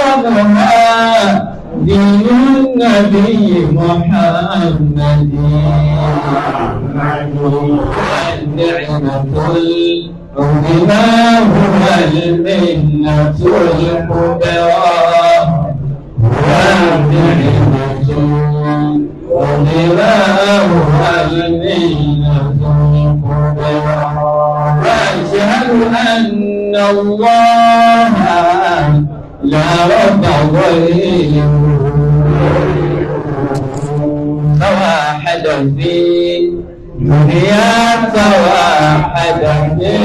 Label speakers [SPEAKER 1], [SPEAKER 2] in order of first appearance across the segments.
[SPEAKER 1] أعظمها دين النبي محمد النعمة العظمى هو المنة الكبرى والنعمة العظمى هو المنة الكبرى وأشهد أن الله لا رب غيره توحد في دنيا توحد في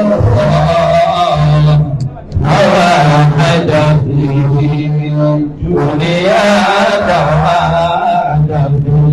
[SPEAKER 1] الإخراج توحد في دنيا توحد في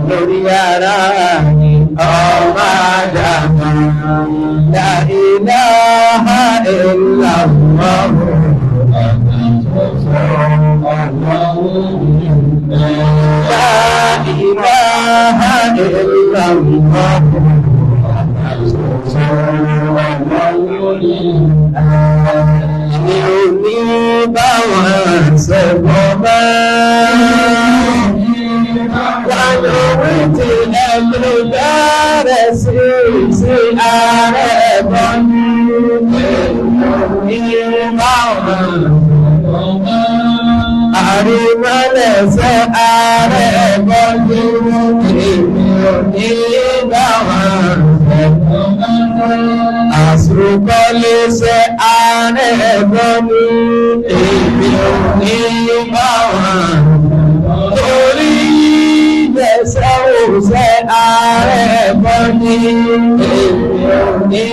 [SPEAKER 1] lórí ara ni ọmọ àdàmà la ilaha illallah la ilaha illallah mi ò ní bá wọn ṣẹ̀bọ̀ mọ́ lórí tí ẹ̀mí bẹ̀rẹ̀ sí ààrẹ bọ́ ní ìbáwọn àrímọ́lẹ̀ṣẹ́ ààrẹ bọ́ ní ìbáwọn àṣùkọ́lẹ́ṣẹ́ ààrẹ bọ́ ní ìbáwọn torí ẹsẹ̀ òṣẹ́ ààrẹ bọ́ ní èmi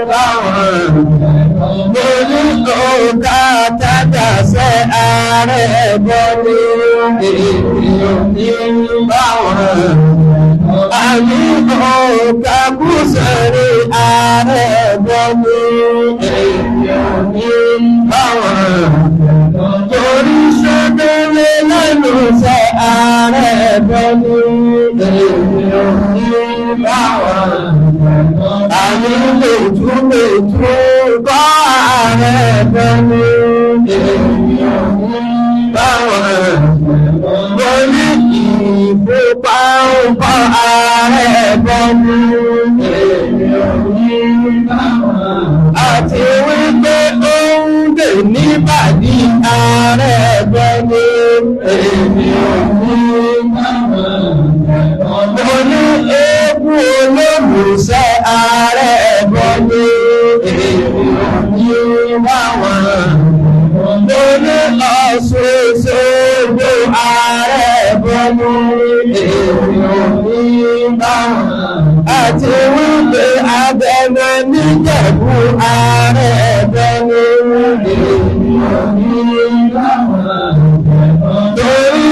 [SPEAKER 1] báwọn lórí òkà tàdàṣẹ́ ààrẹ bọ́ ní èmi báwọn àmì òkà kúsẹ̀rí ààrẹ bọ́ ní èmi báwọn torí ṣẹ́gbẹ́lẹ́ lẹ́nu ṣẹ́ ààrẹ bọ́ ní àmì lòtúlòtú kọ́ ààrẹ bọ́ ní báwọn mo ní ìfúnpá ń kọ́ ààrẹ bọ́ ní àti wípé ó ń dè níbàdí ààrẹ bọ́ ní mo ní eégún olóògùnṣẹ́ ààrẹ bọ́ ní báwọn mo ní ọ̀ṣọ́ṣọ́gbó ààrẹ bọ́ ní báwọn àti wípé Abẹ́nà níjẹ̀bú ààrẹ bọ́ ní torí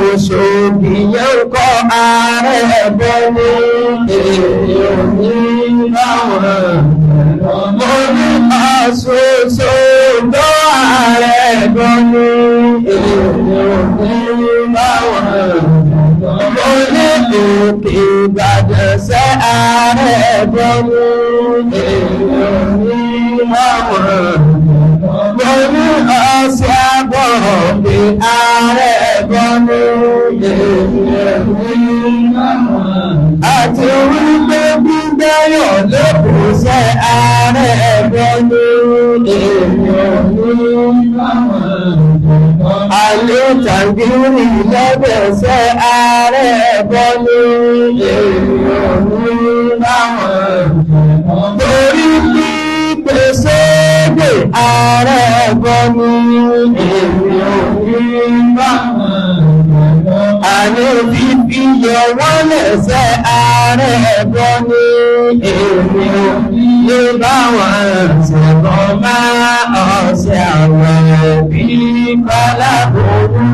[SPEAKER 1] Òṣòdì yẹn kọ́ ààrẹ bọ́ ní báwọn mo ní ọ̀ṣọ́ṣọ́gbó ààrẹ bọ́ ní báwọn mo ní Òkè Ìbàdàn ṣẹ́ ààrẹ bọ́ ní báwọn mo ní ọ̀sẹ̀ àbọ̀rọ̀dé ààrẹ bọ́ ní àti wípé gbígbẹ́yọ̀ lókùnṣẹ́ ààrẹ bọ́ ní àlè tàbírí lẹ́bẹ̀ẹ́sẹ́ ààrẹ bọ́ ní torí pípèsè ààrẹ bọ́ ní èmi ò ní bá wọn. fi fi yọ wọ́n lẹ́sẹ̀ ààrẹ bọ́ ní èmi ò ní bá wọn ṣẹ̀bọ̀ máa ọ̀sẹ̀ àwọn ẹbí bálábòrú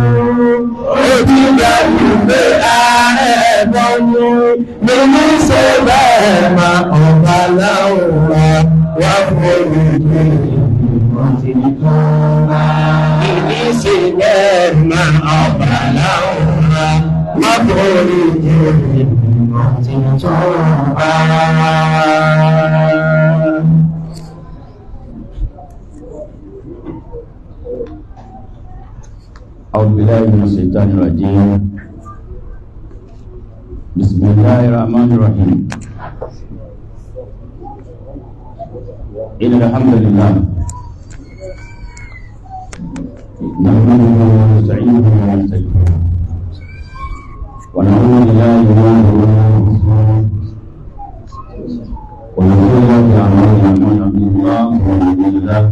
[SPEAKER 1] ó ti gbàgbé pé ààrẹ bọ́ ní mímú ṣe bẹ́ẹ̀ máa ọ̀bá láwùrọ̀ wá fòrò ìgbé ìmọ̀tí tó máa ìní ṣe bẹ́ẹ̀ máa ọ̀bá láwùrọ̀ wá fòrò ìgbé ìmọ̀tí tó máa.
[SPEAKER 2] أعوذ بالله من الشيطان الرجيم بسم الله الرحمن الرحيم إن الحمد لله نحمده ونستعينه ونستغفره ونعوذ بالله من شرور أنفسنا ومن سيئات أعمالنا من يهده الله فهو المهتد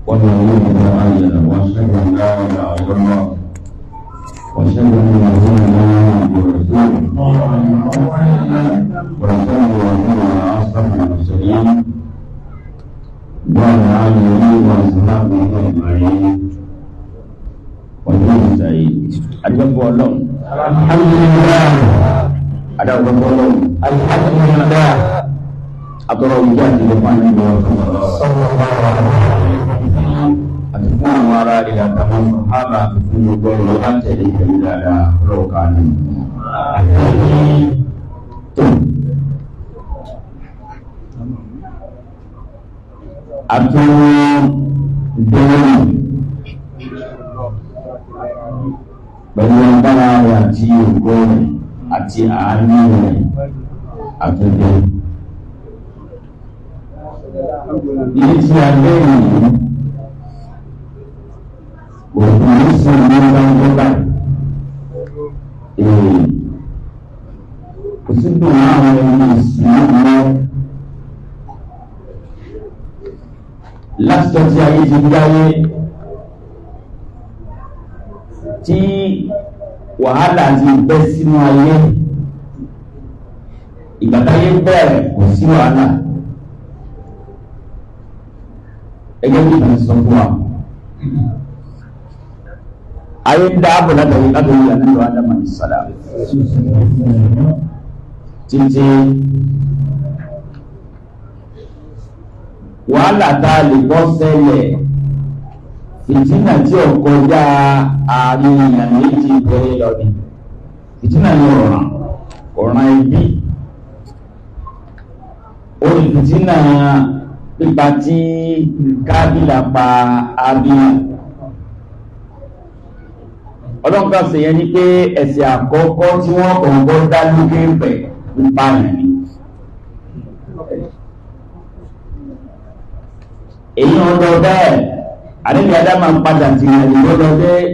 [SPEAKER 2] ومن يضلل فلا هادي له واشهد ان لا اله الا الله واشهد ان محمدا عبده ورسوله ورسوله على اصحاب المرسلين وعلى اله واصحابه اجمعين وجزاهم سعيد adúgbò Ọlọ́run alhamdulillah adúgbò Ọlọ́run alhamdulillah atọrọ ìjà àti ìlẹ̀kùn àyẹ̀wò àti fún àwọn ará rẹ̀ àtàwọn sàhábà fún gbogbo ọ̀rọ̀ láti tẹ̀lé ìtẹ̀lé dáadáa lọ́ọ̀ká ní. Àtún bẹ́ẹ̀rù pẹ̀lú agbára rẹ̀ àti ògo rẹ̀ àti àánú rẹ̀ àtúndé. Ilé tí a lẹ́yìn yìí òkú ní sí ní gbangba kò sí dùn àwọn ẹni ìsinmi lásìkò tí ayé ti dáyé tí wàhálà ti bẹ́ sínú ayé ìgbàdáyé bẹ̀rẹ̀ kò sí wàhálà ẹgbẹ́ bí ìbá sọ fún wa ayé ń dá àbọ̀ látàrí ànílò Ádámù ìsàlá títí wàhálà tá a lè bọ́ ṣẹlẹ̀ fìtínà tí ó kọjá àárín èèyàn méjì péré lọ́dún fìtínà ní ọ̀ràn ẹbí orí fìtínà pípa tí Kábílà pa Ábílà ọlọ́nkà sì yẹn ni pé ẹ̀ṣẹ̀ àkọ́kọ́ tí wọ́n kọ̀ọ̀kọ́ dá lókè pẹ̀ nípa yẹn ni èyí ọ̀dọ̀ bẹ́ẹ̀ àdébí Ádámù padà sí àyè lọ́dọ̀ bẹ́ẹ̀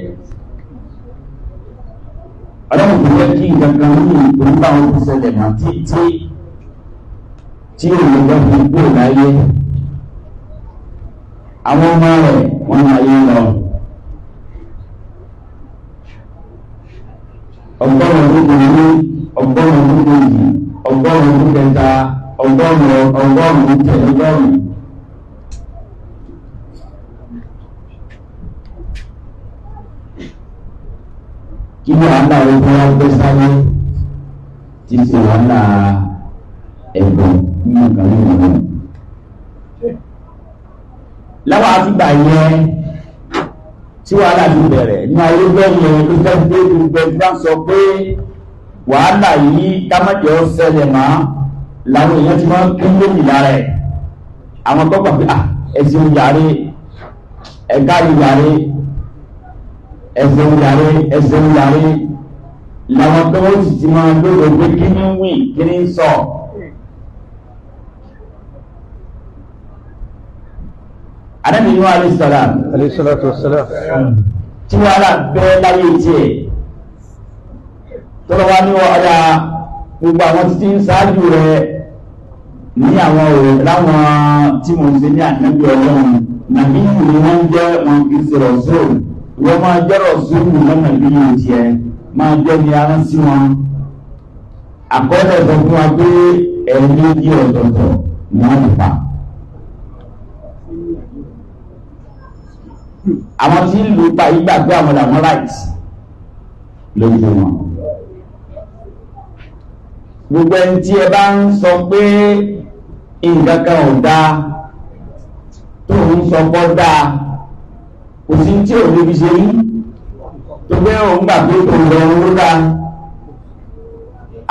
[SPEAKER 2] ọlọ́run kò yẹ kí nǹkan kan ní ìgbòǹgbà wọn ti ṣẹlẹ̀ náà tí olùgbọ́ fi kúrò láyé àwọn ọmọ rẹ̀ wọ́n máa yé lọ ọgọ́rùn-ún ọdún kìíní ọgọ́rùn-ún ọdún kejì ọgọ́rùn-ún ọdún kẹta ọgọ́rùn-ún tẹ̀lẹ́gọ́rùn-ún kí ni wàhálà ogun wa gbé sáyé tí ṣe wàhálà ẹ̀gbọ́n ní nǹkan ní ìlú láwọn àtìgbà yẹn tí wàhálà ti bẹ̀rẹ̀ ní ayé bẹ́ẹ̀ ló fẹ́ gbé gbogbo ẹgbẹ́ sọ pé wàhálà yìí kámájọ́ ṣẹlẹ̀ mọ́ làwọn èèyàn ti máa ń kí lónìí lára ẹ̀ àwọn tó gbà pé ẹ̀sìn yàrá ẹ̀ka yàrá ẹ̀sìn yàrá làwọn tó wọ́n sì ti máa lóòrò pé kí ní wí kí ní sọ Ànábì Nuhu alayhi salatu wassalam tí wọ́n rà bẹ́ láyé tí ẹ̀ tọ́lọ wá ní ọ̀dá gbogbo àwọn títí ń sáájú rẹ̀ ní àwọn òrẹ̀ láwọn tí mo ṣe ní ànábì Ọlọ́run nàbí ni wọ́n jẹ́ wọn kì í ṣe rọ̀sọ́ọ̀ wọ́n máa jẹ́rọ̀ sóòrùn lọ́nà bí i tiẹ̀ máa jẹ́ ní ara sí wọn. Àkọọ́lẹ̀ sọ fún wa pé ẹ̀mí di ọ̀tọ̀ọ̀tọ̀ ni wọ́n ti pa. Àwọn tí ń lù pa ìgbà pé àwọn làwọn láìsí lójú wọn. Gbogbo ẹni tí ẹ bá ń sọ pé nǹkan kan ò dáa tó ń sọ pọ́ dáa kò sí tí ò níbi ṣe yí tó gbé òun gbà pé kò lọ owó dáa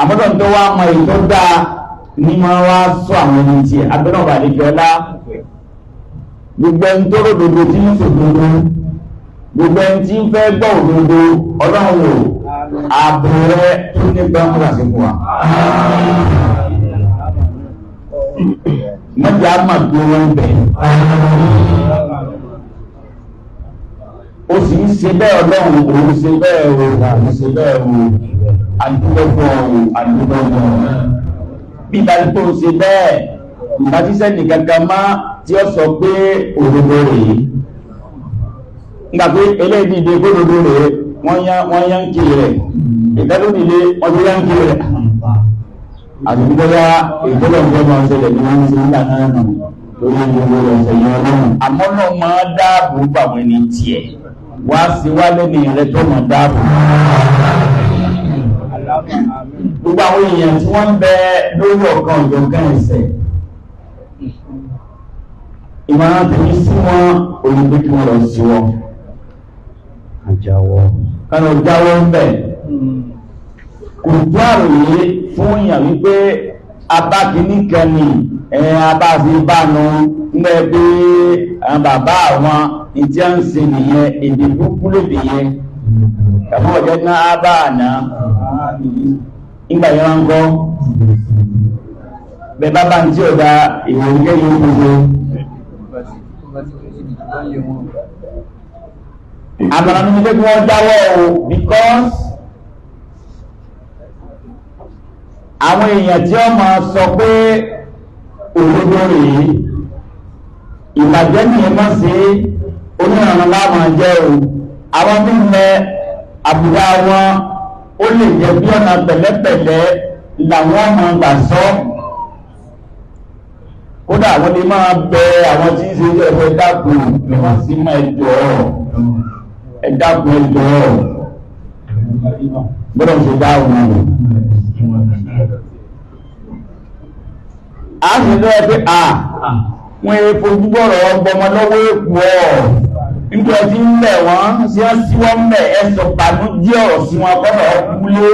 [SPEAKER 2] àmọ́tọ̀ tó wá mọ èyí tó dáa ní máa wá sọ àwọn ẹni tí abẹ́rẹ́ ọ̀bà lè jọ lá gbogbo ẹni tó ròdòdó tí ń sòdòdó gbogbo ẹni tí ń fẹ́ gbọ́ òdodo ọlọ́run ò ààbò rẹ tó nípa ọmọdé àsìkò wa mọ́jà máa gbé wọn bẹ̀ ó sì ń ṣe bẹ́ẹ̀ ọlọ́run òun ṣe bẹ́ẹ̀ o òun ṣe bẹ́ẹ̀ o àdúgbò àdúgbò bí ìdájí tó ń ṣe bẹ́ẹ̀ ìbájíṣẹ́ nìkankan má tí ó sọ pé òdodo rèé nígbà pé eléyìí ìdè gbódodo rèé wọ́n yá ń kiri rẹ̀ ìdádónìlé ọdún yá ń kiri rẹ̀ àdúgbòyá ìjọlọ́gbọ́ máa ń ṣẹlẹ̀ ní wọ́n ń ṣe nígbà náà nù lórí gbogbo ọ̀sẹ̀ yẹn ọlọ́run àmọ́ náà máa dáàbò bá àwọn ẹni tiẹ̀ wá sí wá lẹ́nu rẹ̀ tó máa dáàbò. Gbogbo àwọn èèyàn tí wọ́n ń bẹ lórí ọ̀kan ọ̀jọ̀kan ẹ̀sẹ̀ ìmọ̀ràn tèmi sí wọn olùgbé kí wọ́n lọ sí wọn. Kánà jáwọ́ ń bẹ̀ kò tó àròyé fún èèyàn wípé abákiní kan ní abáṣebánu ńgbẹ́ pé àwọn bàbá àwọn ìdí à ń ṣe nìyẹn èdè burúkú lèdè yẹn kàmú ọ̀jẹ́ náà bá àná nígbà yẹn wọn kọ́ bẹ́ẹ̀ bá bá ń tí ọ̀dà ìròyìn kẹ́yìn gbogbo àmàlà ní pé kí wọ́n jáwọ́ o because àwọn èèyàn tí ó máa sọ pé òdodo rèé ìbàjẹ́ nìyẹn má ṣe onírànà láwọn jẹ́ o àwọn bí mẹ àbúrò wọn ó lè jẹ́ bí ọ̀nà pẹ̀lẹ́pẹ̀lẹ́ làwọn máa gbà sọ kódà àwọn lè máa bẹ àwọn tí ń ṣe ilé ẹ̀fọ́ dákun ni wọ́n sì máa ẹ̀dákun ẹjọ́ gbọ́dọ̀ ṣe dáhùn a sì lọ́wọ́ pé wọ́n èé fojú bọ̀rọ̀ ọgbọmọ lọ́wọ́ èkó nígbà tí ń lẹ̀ wọ́n sí wọ́n sí wọ́n mẹ́ ẹ̀sọ̀ pàdú díẹ̀ ọ̀rọ̀ sí wọn kọ́nà ọkùnlé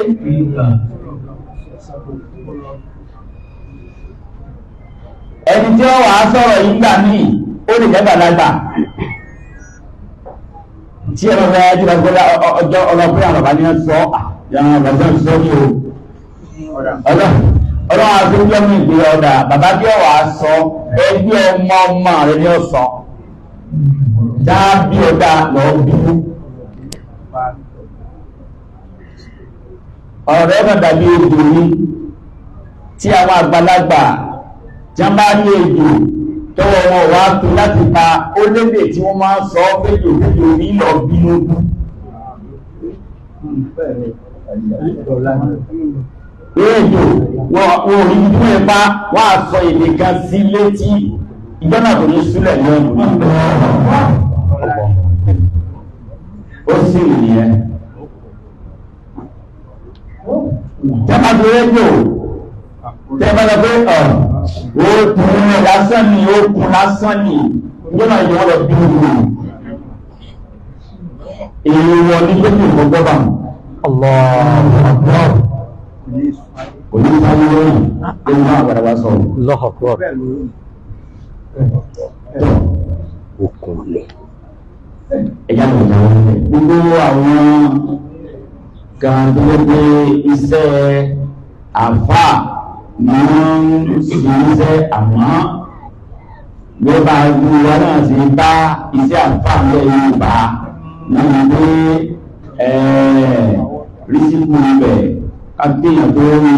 [SPEAKER 2] ẹni tí ó wà á sọ̀rọ̀ yìí gbà míì ó lè jẹ́ gbàlagbà tí ẹ̀rọ rẹ̀ jùlọ gbọ́dá ọjọ́ ọlọ́pẹ́ àrọ̀bá ní ọ̀sọ́ yàrá ọ̀bá sọ ní o ọlọ́run àtúnjọ́ mi ìgbé ọ̀dà bàbá bí ọ̀wà sọ ẹgbẹ́ ọmọ rẹ̀ ní ọ̀sán já bí ọ̀dà lọ bínú ọ̀rọ̀ ẹ̀mọ̀ dàbí èdè ní tí àwọn àgbàlagbà tí wọ́n bá ní èdè tọwọ́ wọn wá tó láti pa ó lédè tí wọ́n máa ń sọ fẹ́jọ ní lọ bínú èdè wọn ò rí bí wọ́n pa wọ́n á sọ èdè kan sí létí ìjọ́nà tó ní súlẹ̀ ní ọdún ó sì nìyẹn tẹ́bà tó rédíò tẹ́bà tó pé òkun lásán ni òkun lásán ni ìjọ́nà ìwọ́n lọ bí wọ́n èèwọ̀ ní gbogbo ìgbọ́gbọ́bà Allah onífàyè lórí ẹni máa padà wá sọ̀rọ̀
[SPEAKER 3] lọ́họ̀pọ̀ òkùnlẹ̀
[SPEAKER 2] ẹ̀yà lọ́jà gbogbo àwọn kan tó lé pé iṣẹ́ àfà ni wọ́n ń ṣe iṣẹ́ àmọ́ bí ó bá gbogbo wa náà ti bá iṣẹ́ àfà lẹ́ Yorùbá náà pé rísíkù ibẹ̀ kákéèyàn tó rí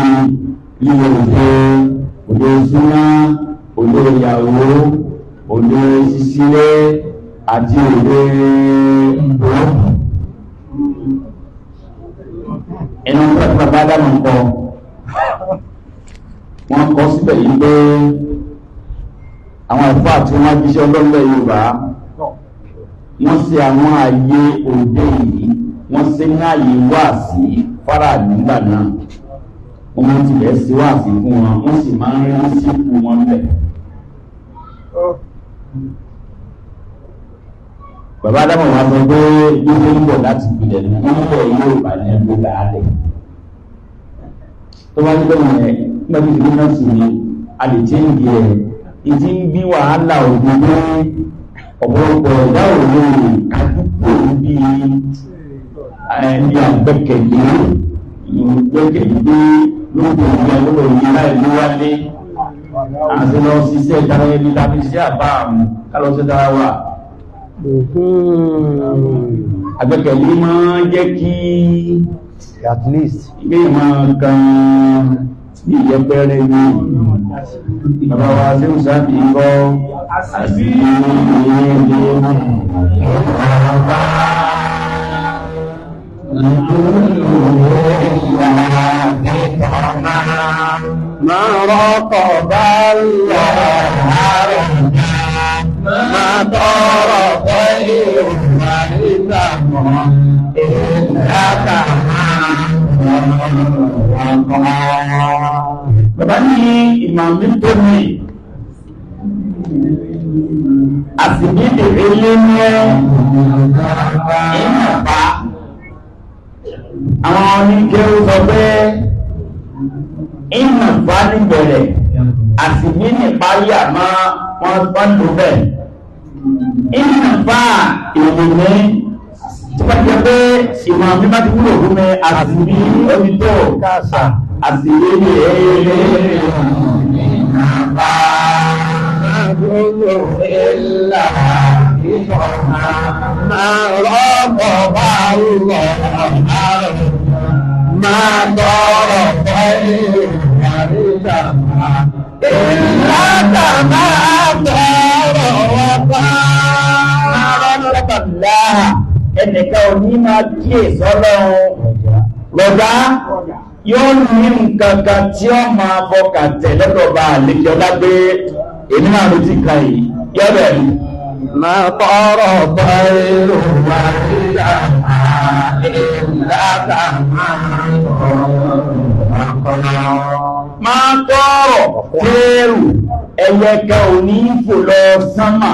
[SPEAKER 2] ilé òde súná òde ìyàwó òde ṣíṣílẹ̀ àti òwe ìgbò ẹnu pẹ́pẹ́ bá dámà ń kọ wọ́n kọ síbẹ̀ yìí pé àwọn ẹ̀fọ́ àti wọ́n jíṣẹ́ ọlọ́lẹ̀ Yorùbá wọ́n ṣe àwọn ààyè òde yìí wọ́n ṣe ní ààyè wáàsí fara nígbà náà wọ́n ti bẹ̀ sí wáàsí fún wọn wọ́n sì máa ń rí síkú wọn bẹ̀. Bàbá Ádámù wá sọ pé yóò ń bọ̀ láti ìpìlẹ̀ ní wọ́n bọ̀ Yorùbá ní ẹgbẹ́ gàálẹ̀ tó wá nígbà wọn ẹ̀ nígbà tí ìdílé náà sì ní a lè tí ń di ẹ̀ ìdí ń bí wàhálà ògùn pé ọ̀pọ̀lọpọ̀ ẹ̀dá òwe kàdúgbò bí àgbẹ̀kẹ̀lé ìgbẹ́kẹ̀lé lóògùn ìgbẹ́ lọ́wọ́ yìí láì ló wálé àti lọ ṣiṣẹ́ ìdára ẹni tàbí iṣẹ́ àbá àrùn kálọ̀ sí dára wà. Àgbẹ̀kẹ̀lé máa ń jẹ́ kí
[SPEAKER 1] at least
[SPEAKER 2] ilé ìmọ̀ kan ní ìyẹ́pẹ́rẹ́ ní bàbá wa tí ó sáàbì kọ́ àti
[SPEAKER 1] máa rọ́kọ̀ bá lọ máa tọrọ pẹ̀lú ìgbàmọ̀ ìlàkà
[SPEAKER 2] bàbá ní ìmàmí tó ní àsìbídì ilé ní ìmọ̀pá àwọn oníkẹ́rù sọ pé ìmọ̀pá ní bẹ̀rẹ̀ àsìbídì parí àmọ́ wọ́n pọ́ńtò bẹ̀ ìmọ̀pá ìrìnlẹ̀ tí wọ́n jẹ́ pé ìmọ̀ àmì bá ti wúlò fún mi àsìbí ẹni tó káàsà àsìbí ní ẹ̀ẹ́rẹ́ ìrìnàbá
[SPEAKER 1] gbogbo ìlà ìfọ̀nà máa rọ́pọ̀ bá rúrọ̀ máa tọrọ pẹ̀lú ìrìnàbá ìlàkà máa tọrọ wọ́pá
[SPEAKER 2] ẹnìkan ò ní máa kíyè sọ́lọ́run lọ́gbá yóò ní nǹkan kan tí ó máa bọ́kà tẹ̀lẹ́dọ̀bà àlejò lágbé èmi náà ló ti kàn yìí yọ́bẹ̀ rí
[SPEAKER 1] máa tọrọ pẹ̀lú ìlàkà
[SPEAKER 2] máa tọrọ pẹ̀lú ẹyẹkẹ ò ní fò lọ sánmà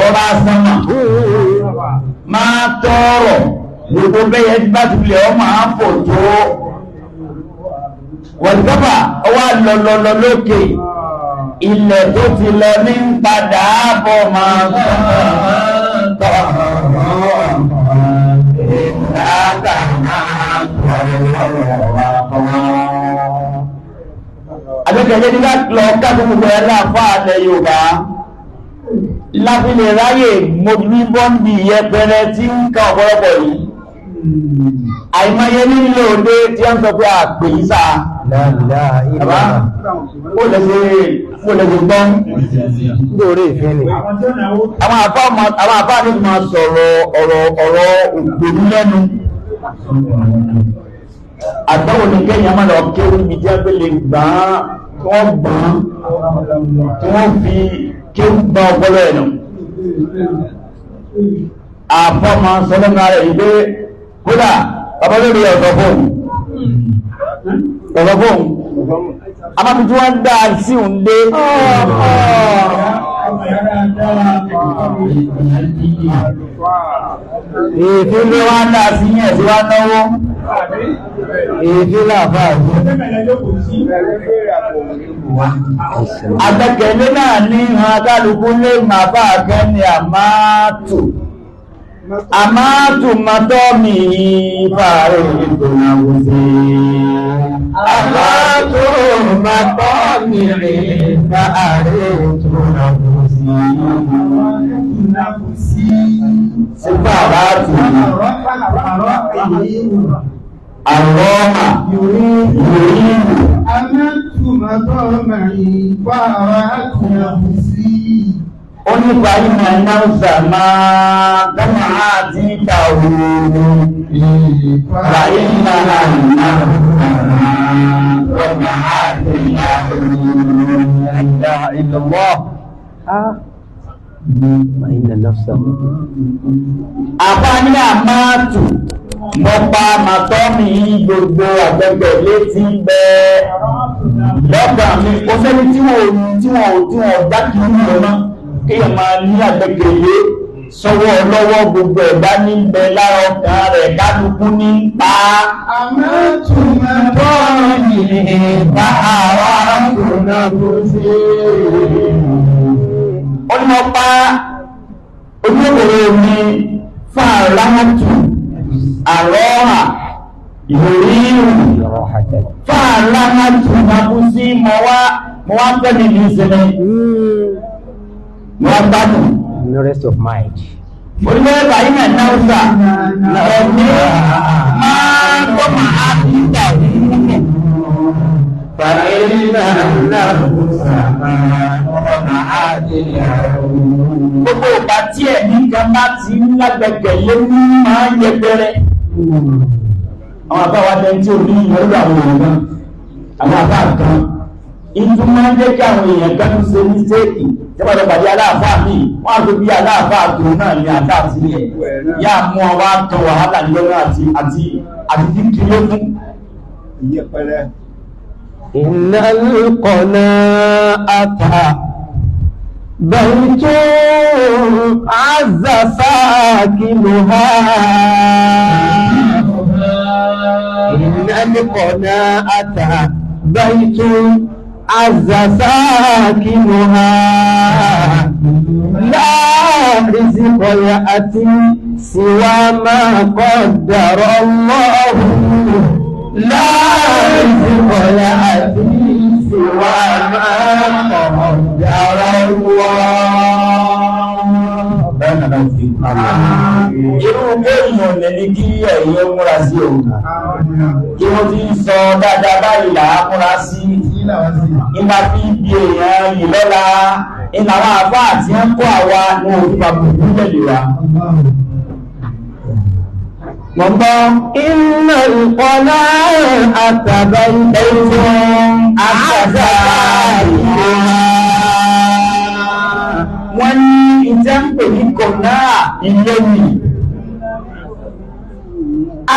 [SPEAKER 2] ọba sánmà máa tọrọ gbogbo bẹ́yẹ bá ti lè ọ máa fò tó wọ̀dọ́bà ọwá lọlọlọ lókè ilẹ̀ tó ti lọ ní padà bọ̀ máa tọrọ àgbẹ́kẹ̀lẹ́ ní lọ káàkiri gbogbo ẹ̀lá fáàlẹ̀ Yorùbá lábílẹ̀ ráyè mọ́bí bọ́ndì yẹpẹrẹ tí ń ká ọ̀pọ̀lọpọ̀ yìí àìmáyé nílò òde tí a ń sọ pé àpè ìsà àbá ó lẹ́sẹ̀ gbọ́n
[SPEAKER 1] lórí ìfẹ́ ni
[SPEAKER 2] àwọn àbá ní máa sọ̀rọ̀ ọ̀rọ̀ ògbòrú lẹ́nu àtọ́wò ní kẹ́yìn àmàlà ọ̀kẹ́ níbi tí a gbé lè gbọ́n tí wọ́n gbọ́n tí wọ́n fi kí ń gbọ́n ọpọlọ ẹ̀nà àfọ́mà sọ́lọ́nà rẹ̀ ìgbé kódà bàbá lórí ọ̀sọ̀ fóòmù àmàbí tí wọ́n dá sí ń dé èéfín ló wá dá sí yẹn sí wá náwó
[SPEAKER 1] èéfín làbá
[SPEAKER 2] àgbẹ̀kẹ̀lé náà ní ìhàn kálukú lè máa bá àkẹ́ ni àmáàtù mọ́tọ́ mi fàárẹ̀ ìtònàwó sí
[SPEAKER 1] àmáàtù mọ́tọ́ mi fàárẹ̀ ìtònàwó sí
[SPEAKER 2] sífàràtù àrọ́mà yòrìnù
[SPEAKER 1] àmáàtù mọ́tọ́ mi fàárẹ̀ ìtònàwó sí
[SPEAKER 2] ó wọ́n ní báyìí máa ná sàmá dáná àti ìtàwó báyìí máa ná dáná àti ìtàwó. Àbáni àmáàtù mọ́pá màtọ́mì gbogbo àgbẹ̀gbẹ̀ létí bẹ́ lọ́gbà mi. Ó sẹ́ni tí wọ́n dákì ní ọmọ kí ẹ máa ní àgbẹ̀gbẹ̀lé sọ́wọ́ lọ́wọ́ gbogbo ẹ̀dá ní bẹ lára ọkàn rẹ̀ kálukú ní pa.
[SPEAKER 1] Àmáàtù màtọ́mì bá àwọn àkùnà kò sí.
[SPEAKER 2] Ó ní wọ́n pa ojúbòrò mi fún àrámọ́tù àrọ́hà ìròyìn fún àrámọ́tù màbúsí mọ́ wá pẹ́lú ní ìsinmi mọ́ gbádùn
[SPEAKER 3] no rest of mind.
[SPEAKER 2] orílẹ̀ báyìí náà náà sà ẹ̀mí máa tó máa fi ìgbà òun
[SPEAKER 1] Fàílà náà sàmà ọ̀nà àdìyàwó.
[SPEAKER 2] Gbogbo ìgbà tí ẹ̀mí kan bá ti ń lágbẹ̀kẹ̀lé ní máa ń yẹpẹrẹ. Àwọn àbáwá jẹ́ tí ò ní ìyẹ̀rú àwọn èèyàn náà. Àwọn àbá kan. Ìtú máa ń jẹ́ kí àwọn èèyàn kan tún ṣe místéèkì. Tí wọ́n lọ pàdé aláàfáà mi, wọ́n á tó bí aláàfáà tó náà ní àdá àti ẹ̀. Yá mú ọ wá kan wàhálà nílọ́nà àti kíkiri fún.
[SPEAKER 1] Ìyẹpẹrẹ.
[SPEAKER 3] إن القناعة بيت عز ساكنها إن القناعة بيت عز ساكنها لا رزق يأتي سوى ما قدر الله لا رزق يأتي سوى ما قدر الله.
[SPEAKER 2] Irú kéèyàn lẹ́ni kí ẹ̀yẹ múra sí o. Kí wọ́n ti ń sọ dáadáa báyìí là á múra sí. Ìgbà fi bí èèyàn yìí lọ́la. Ìgbà àwọn àbá àti ń kó àwa ní òfin àbùkù lẹ́lẹ̀ wa.
[SPEAKER 3] إن القناعة بيت عز
[SPEAKER 2] wọ́n ní ìjẹ́ ń pè ní kọ̀nà ilé mi.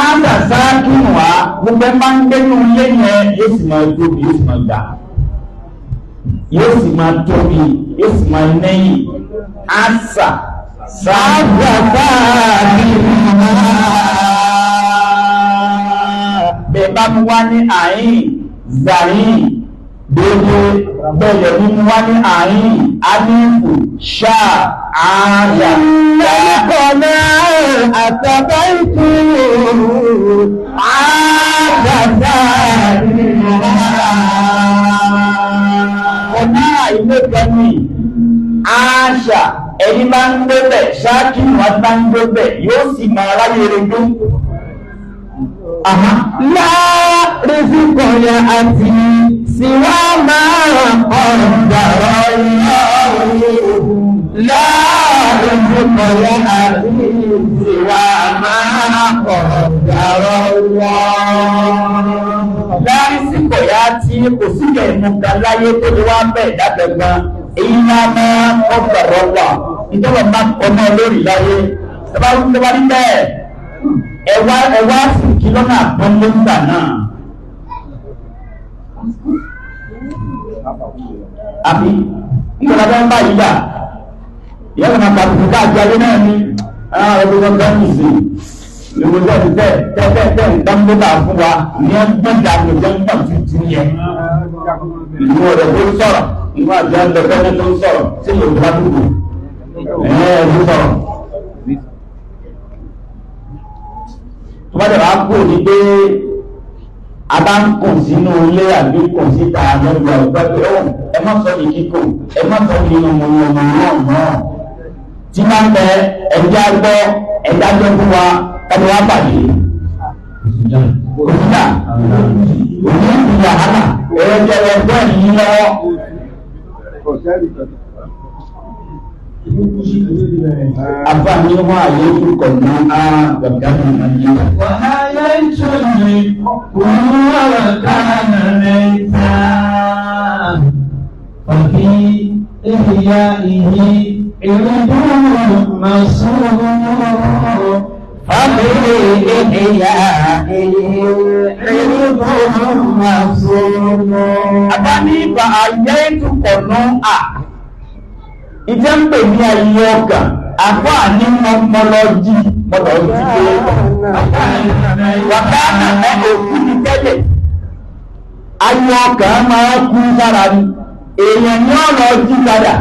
[SPEAKER 2] Àgbàsá kí wà gbogbo ẹ máa ń gbẹ́nu ilé yẹn yóò sì máa tóbi yóò sì máa gbà. Yóò sì máa tóbi yóò sì máa nẹ́yìn. Àṣà sáàgbàsá kí wà. Bẹ́ẹ̀ bá mú wá ní àyín, zàyín, dédé bẹ́ẹ̀ ní mú wá ní àyín, alífù, ṣáà, ààyà.
[SPEAKER 3] Lẹ́kọ̀ọ́nà àtàbáìtì àgbàdà
[SPEAKER 2] ọ̀nà ilé gẹ́mì, àṣà, ẹni máa ń gbé bẹ̀, ṣáàkì wọ́n máa ń gbé bẹ̀, yóò sì máa ráyè rẹ̀ gbó.
[SPEAKER 3] láàrísìkò yà àti síwá máa ọ̀dàrọ̀ láàrísìkò yà àti síwá máa ọ̀dàrọ̀
[SPEAKER 2] láàrísìkò yá tí kò síkẹ̀ ìmúta láyé tó lè wá bẹ̀ dágbẹ̀gbọ́n èyí máa máa ọgbàrọ̀ wà ìjọba máa ọmọ lórí láyé tọba rí bẹ́ẹ̀ ẹwà fìkí lọ́nà àpọ́nlé ńgbà náà. Àbí nígbàdá bá ń bá yìí dà ìyá kan máa pàtàkì káàkiri ayé náà ní àwọn ọdún ọdún ọdún ìsìn ìwòsàn ti tẹ́ ìdánwòdà fún wa ní ẹgbẹ́jà àgbẹ̀jẹ́ nígbà tuntun yẹn. Ìlú ọ̀rẹ́ tó ń sọ̀rọ̀ ìwọ̀n àti ẹgbẹ́ tó ń sọ̀rọ̀ sí ìlú ìgbà dúró ẹ̀ẹ́dù sọ̀rọ̀. Tó bá dẹ̀rọ ápò ní pé a bá ń kùn sínú ilé àbí kùn síta lọ́gbà ọ̀gbẹ́ pé ó ẹ má sọ ní kíkò ẹ má sọ ní ọmọ náà tí máa ń bẹ ẹ̀jẹ̀ agbọ́ ẹ̀jẹ̀ agbọ́ fún wa ẹni wá pàdé òṣìṣà òní ìyàhálà ẹ̀jẹ̀ ẹgbẹ́ yìí lọ́wọ́ àfààní wọn àyè ìkọ̀ ní àgbàgbà nàní.
[SPEAKER 1] wàhálà ìtòlè kùnú àwàkánà lẹ́ta ọ̀bí ìhìyà ìhì ìrìndúró màsúrù.
[SPEAKER 3] ọ̀bí ìhìyà ìhì ìrìndúró màsúrù.
[SPEAKER 2] àfààní ìgbà àyè ìtukọ̀ náà ìjẹ́ ń pè ní ayé ọkàn àfáà ní mọ́lọ́jì pé wàkánà òkú ní tẹ́lẹ̀ ayé ọkàn máa kú sára ní èèyàn ní ọ̀nà jí padà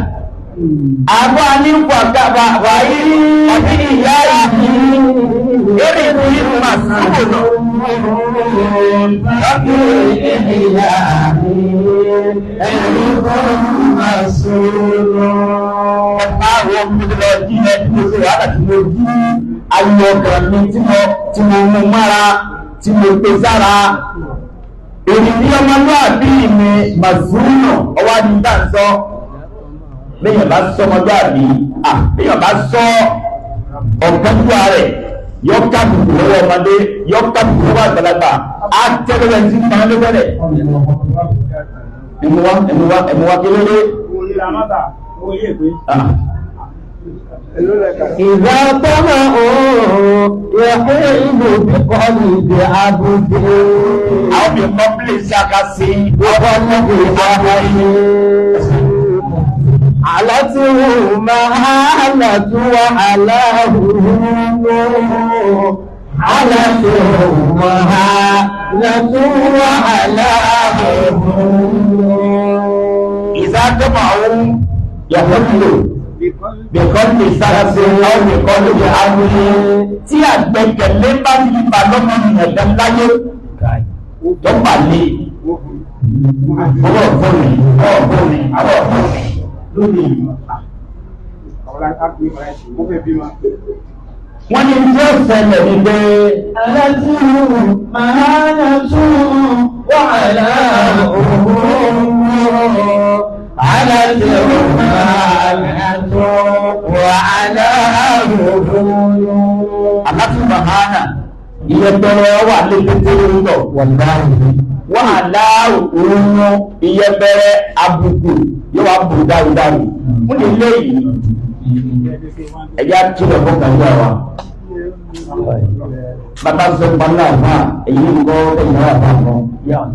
[SPEAKER 2] àfáà ní pàtàkì wáyé àti ìyá ìdí eré tí mà síkò àwọn mílíọ̀ jílẹ̀ tí mo ṣe wàhálà tí mo jí ayé ọkàn mi tí mo mú mára tí mo pè sára èyí ní ọmọlúwàbí mi màzúnà ọwá ní dáńsọ léèyàn bá sọ ọmọlúwàbí léèyàn bá sọ ọ̀gánjú rẹ̀ yọ kábùkù lọ́wọ́ ọmọdé yọ kábùkù lọ́wọ́ àgbàlagbà á tẹ́lẹ̀ tí máa ń lé bẹ́rẹ̀ ẹ̀mùwá kí ló dé.
[SPEAKER 3] إذا طمعوا يحيل بقلب عبده
[SPEAKER 2] أو بقبل سكسي
[SPEAKER 3] وقلب عبده علته مهالة وعلاه علته مهالة وعلاه
[SPEAKER 2] إذا طمعوا يحيل bẹ̀kọ́lù ìsáraṣẹ́ ọ̀rọ̀ bẹ̀kọ́lù àwòrán tí àgbẹ̀kẹ̀lé bá ti bá lọ́mọ ìrìnàjò láyé tó bà lè ọwọ́ ọ̀fọ́nì lónìí wọ́n ní tí ó ṣẹlẹ̀ ní pé
[SPEAKER 1] aláàtúrù máa ń tún wàhálà òun
[SPEAKER 3] علته مهانة وعلاه
[SPEAKER 2] àkásù mahana ìyẹ̀bẹ̀rẹ̀ wà lè pété lọ wà láàrùn ìyẹ̀bẹ̀rẹ̀ àbùkù yóò wá bù dárudáru fún ilé yìí ẹ̀yà kílọ̀ fún kàjọ́ wa bàbá sọ pàlá àfà èyí ń gọ́ ẹ̀yìn àfà kan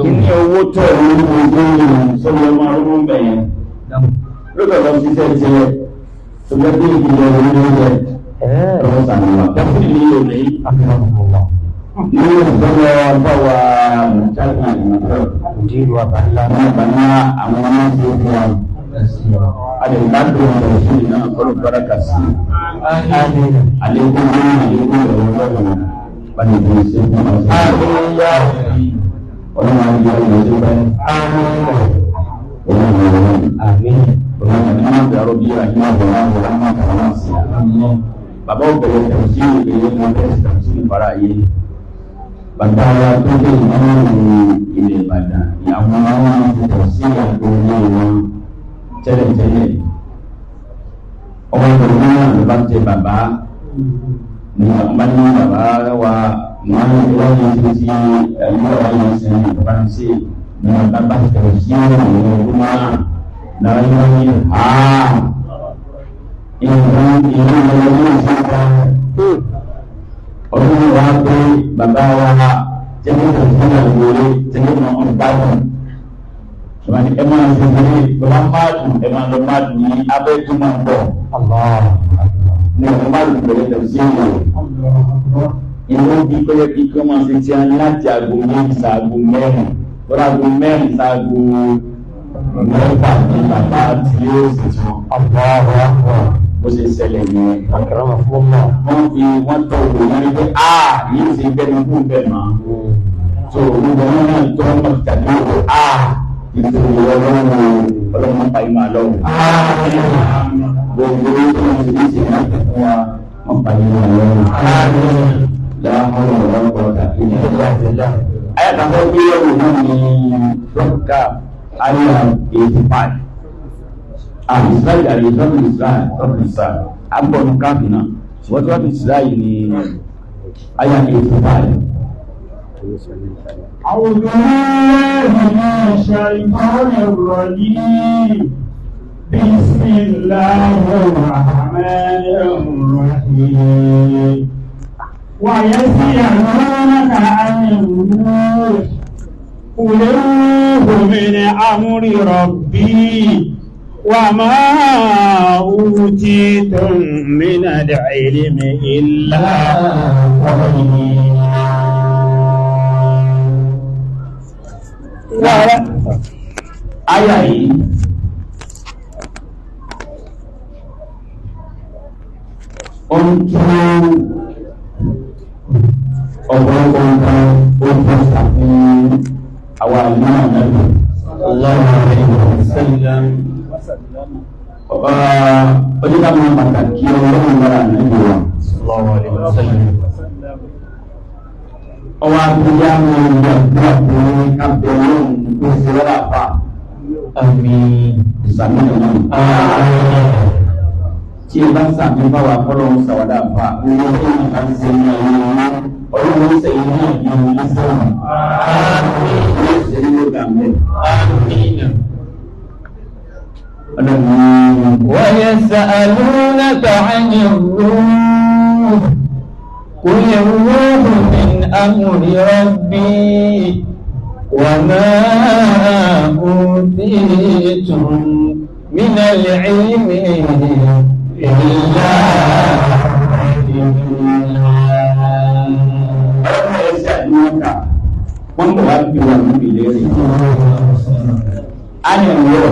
[SPEAKER 2] kí ní owó tó ẹ̀rọ ní ojú ìrìn sọ́lọ́ máa rú bẹ̀yẹn lókè lọ sí sẹ́ẹ̀tẹ̀ tó jẹ́ bí ìpínlẹ̀ orí oúnjẹ lọ́wọ́ sàmìlà dáfún ní olè ní ìgbọ́lọ́ báwa mọ̀tàkà ìmọ̀tàkà àbáná àwọn ọmọ tí ó fún wa adẹ̀gbádùn ọ̀rọ̀ sí ìná kọ́lù báraka sí àlékún ní àlékún ọ̀rọ̀ lọ́wọ́ bá ní ìgbọ́n sí fún ọ̀sán ọlọ́run àti ìyàwó tó bá ọlọ́run máa bẹ̀rọ bí i àti máa bọ̀rọ̀ àwọn ọlọ́run máa bọ̀rọ̀ náà sí bàbá òbẹ̀rẹ̀ tẹ̀rù sí ìpele wọn bẹ̀rẹ̀ tẹ̀rù sí ìfara yìí bàbá wa tó dé ìmọ̀ràn ilẹ̀ Ìbàdàn ìyàwó àwọn tẹ̀rù sí àgbo ní wọn tẹ́lẹ̀tẹ́lẹ̀ ọmọ ìgbòho náà ló bá tẹ bàbá ní ọmọ ní bàbá wa wọ́n ní wọ́n ní ti ẹ̀yọ́ ọ̀yọ́ sí ìbánisí ní bàbá tẹ̀rù sí ìrìn ọdún náà náà yóò ní ìlú ìlú ìsìnká ọdún wa pé bàbá wa tẹ́lẹ̀ tó fún ìwòrè tẹ́lẹ̀ náà ń gbádùn ṣùgbọ́n ẹ máa ń ṣe bàbá máàdùn ẹ máa lọ máàdùn ní abẹ́ tó máa ń bọ̀ ní ọdún máàdùn pẹ̀lú tẹ̀rù sí ìwòrè ìwé bí pé kí kí wọ́n ṣe ti ẹni láti aago méjì sáago mẹ́rin lọ́dọ̀ aago mẹ́rin sáago mẹ́fà ní bàbá tí ó sì tún bó ṣe ṣẹlẹ̀ yẹn. wọ́n fi wọ́n tọ́ òwò yẹn ní pé yìí ṣe bẹ́ẹ̀ kú bẹ́ẹ̀ mọ́ tó òwò wọn náà tó wọ́n mọ̀ tàbí òwò ìṣòro ọlọ́run pa ìmọ̀ àlọ́wọ́. gbogbo tó ń ṣe ṣe láti fún wa wọ́n pa ìmọ̀ àlọ́wọ́. láàmúlò ọ̀rọ̀ ọ̀dà ilẹ̀ ayàtàkọ́ bí ẹ̀rù náà ní dọ́kítà ayà 85 Israel àrí ìsọ́nù Israel agbọ̀nù káàkiri náà ṣùgbọ́n tí wọ́n fi Israel ní ayá 85.
[SPEAKER 1] أعوذ بالله من الشيطان الرجيم بسم الله الرحمن الرحيم ويسألونك عن الروح قل الروح من أمر ربي وما أوتيتم من العلم إلا
[SPEAKER 2] Aya yìí ó ń tún ọ̀pọ̀lọpọ̀ nǹkan ó ń tún ṣàfihàn àwọn àlùmọ́ ànábì oníkà máa pàtàkì ọlọ́run lára ànábì wa ọwọ́ àbúyá máa ń gbàgbọ́ pé kábẹ́ ọlọ́run tó ṣe lọ́la pa àmì ìsàmìlẹ̀ náà tí ẹ bá sàmì bá wà fọlọ́run sàwádà pa owó tó ń bá ń ṣe ní ọlọ́run ọlọ́run ṣe iná ní ọmọ sọ́run ṣe ní lóga mẹ́.
[SPEAKER 3] ويسألونك عن الروح قل الروح من أمر ربي وما أوتيتم من العلم إلا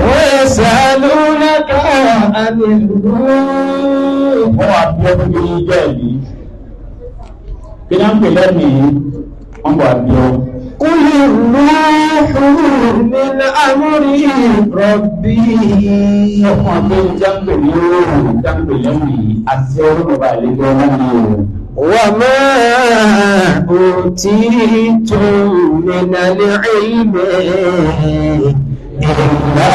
[SPEAKER 3] ويسألونك عن الروح
[SPEAKER 2] kí náà ń pè lẹ́mìí wọ́n bọ̀ àbíọ́.
[SPEAKER 3] قل الروح من أمر ربي
[SPEAKER 2] ọmọ tó ń jáǹpè ní oòrùn jáǹpè lẹ́mìí àti ọlọ́run bá ìlẹ́jọ́ wọn ní oòrùn.
[SPEAKER 3] وما أوتيتم من العلم إلا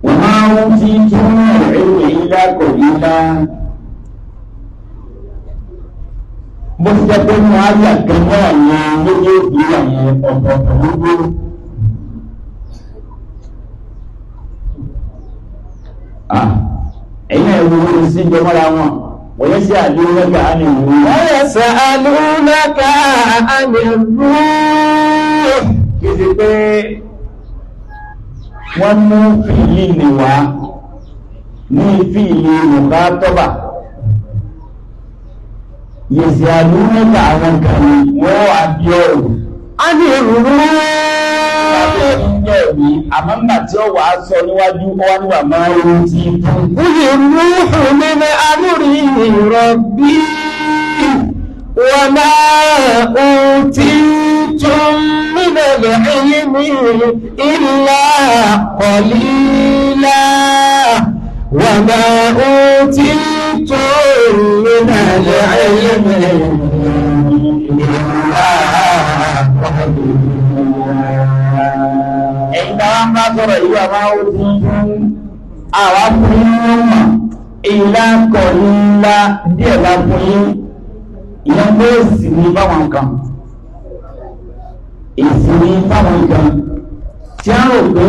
[SPEAKER 2] وما أوتيتم من العلم إلا قليلا bó ti jẹ́ pé wọ́n á yà gẹ́gẹ́ àwọn méjèèjì àwọn ọ̀pọ̀ọ̀pọ̀ gbogbo ẹ̀yìn ẹ̀rù orí sí ìjọmọ́ra wọn wọ́n yẹ́ sí àdúrógbà ánì ìwọ̀n
[SPEAKER 3] ويسألونك عن الروح
[SPEAKER 2] kí sí pé wọ́n mú fìlì nìwá ní fìlì nùbá tọ́bà yẹ̀sì àdúrógbà àwọn kan wọ́n wà bí ọ̀rọ̀
[SPEAKER 3] عن الروح
[SPEAKER 2] àmọ́gbà tí ó wà sọ níwájú ọwá níwà máa ń tí fún
[SPEAKER 3] قل الروح من أمر ربي وما أوتيتم من العلم إلا قليلا وما أوتيتم من العلم إلا
[SPEAKER 2] ẹ̀yìnká wá ń bá sọ̀rọ̀ ìwà máa ó ti fún àwa fún yín ìlà kọ̀ ńlá díẹ̀ bá fún yín ìyẹn pé èsì ní báwọn kan èsì ní báwọn kan tí a rò pé